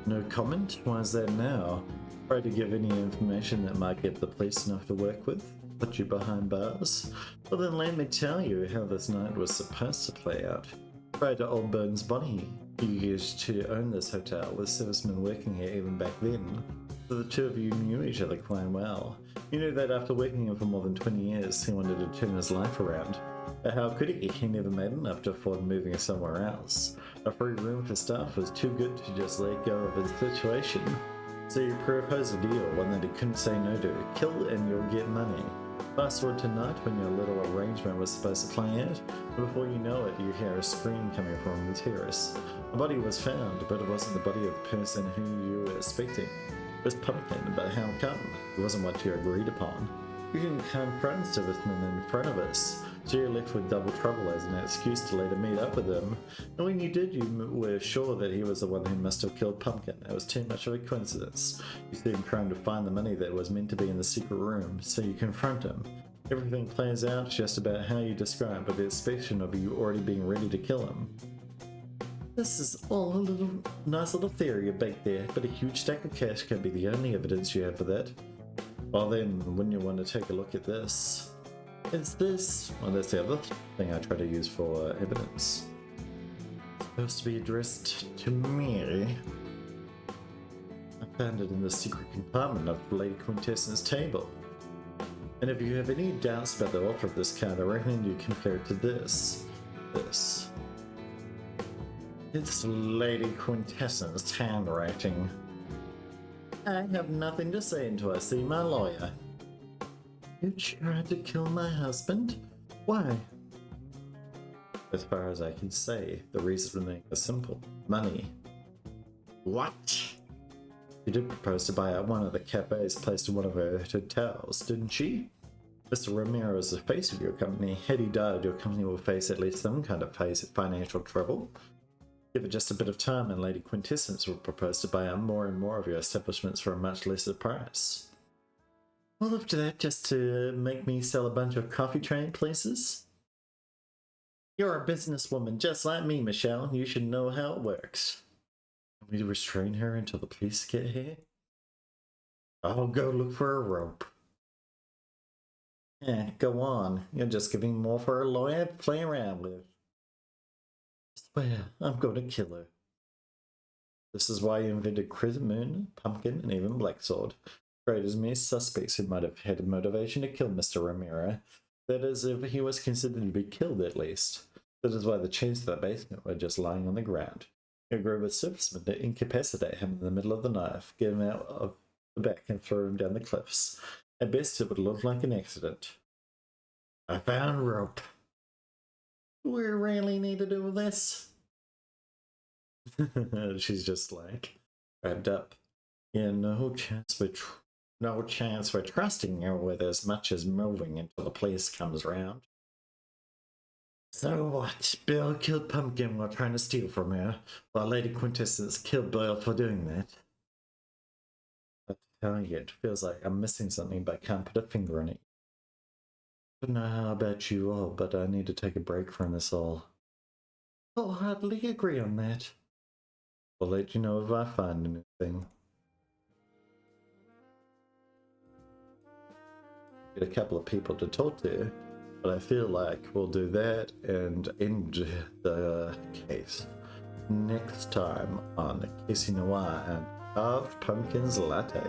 No comment? Why is that now? Try to give any information that might give the police enough to work with? Put you behind bars? Well then let me tell you how this night was supposed to play out. Prior to Old Burns' body, you used to own this hotel with servicemen working here even back then. So the two of you knew each other quite well. You knew that after working here for more than 20 years, he wanted to turn his life around. But how could he? He never made enough to afford moving somewhere else. A free room for staff was too good to just let go of his situation. So you proposed a deal, one that he couldn't say no to. Kill and you'll get money. Fast forward to night when your little arrangement was supposed to play out, and before you know it, you hear a scream coming from the terrace. A body was found, but it wasn't the body of the person who you were expecting. It was Pumpkin, but how come? It wasn't what you agreed upon. You didn't confront servicemen in front of us, so you're left with double trouble as an excuse to later meet up with him. And when you did, you were sure that he was the one who must have killed Pumpkin. It was too much of a coincidence. You see him trying to find the money that was meant to be in the secret room, so you confront him. Everything plays out just about how you described, with the exception of you already being ready to kill him. This is all a nice little theory you baked there, but a huge stack of cash can be the only evidence you have for that. Well then, wouldn't you want to take a look at this? It's this. Well, that's the other thing I try to use for evidence. It's supposed to be addressed to me. I found it in the secret compartment of Lady Quintessence's table. And if you have any doubts about the author of this card, I recommend you compare it to this. This. It's Lady Quintessence's handwriting. I have nothing to say until I see my lawyer. You tried to kill my husband? Why? As far as I can say, the reasoning is simple. Money. What? You did propose to buy out one of the cafes placed in one of her hotels, didn't she? Mr. Romero is the face of your company. Had he died, your company will face at least some kind of financial trouble. Give it just a bit of time and Lady Quintessence will propose to buy out more and more of your establishments for a much lesser price. All of that just to make me sell a bunch of coffee train places? You're a businesswoman just like me, Michelle. You should know how it works. Can we restrain her until the police get here? I'll go look for a rope. Yeah, go on. You're just giving more for a lawyer to play around with. I swear, I'm going to kill her. This is why you invented Crescent Moon, Pumpkin, and even Blacksword. Great as mere suspects who might have had a motivation to kill Mr. Romero. That is, if he was considered to be killed at least. That is why the chains to the basement were just lying on the ground. You agree with servicemen to incapacitate him in the middle of the night, get him out of the back and throw him down the cliffs. At best it would look like an accident. I found rope. We really need to do this? She's just like wrapped up. Yeah, no chance for trusting her with as much as moving until the police comes round. So what? Bill killed Pumpkin while trying to steal from her, while Lady Quintessence killed Bill for doing that. I tell you, it feels like I'm missing something but can't put a finger on it. I don't know how about you all, but I need to take a break from this all. I'll hardly agree on that. I'll let you know if I find anything. Get a couple of people to talk to, but I feel like we'll do that and end the case next time on Casey Noir and Carved Pumpkin's Latte.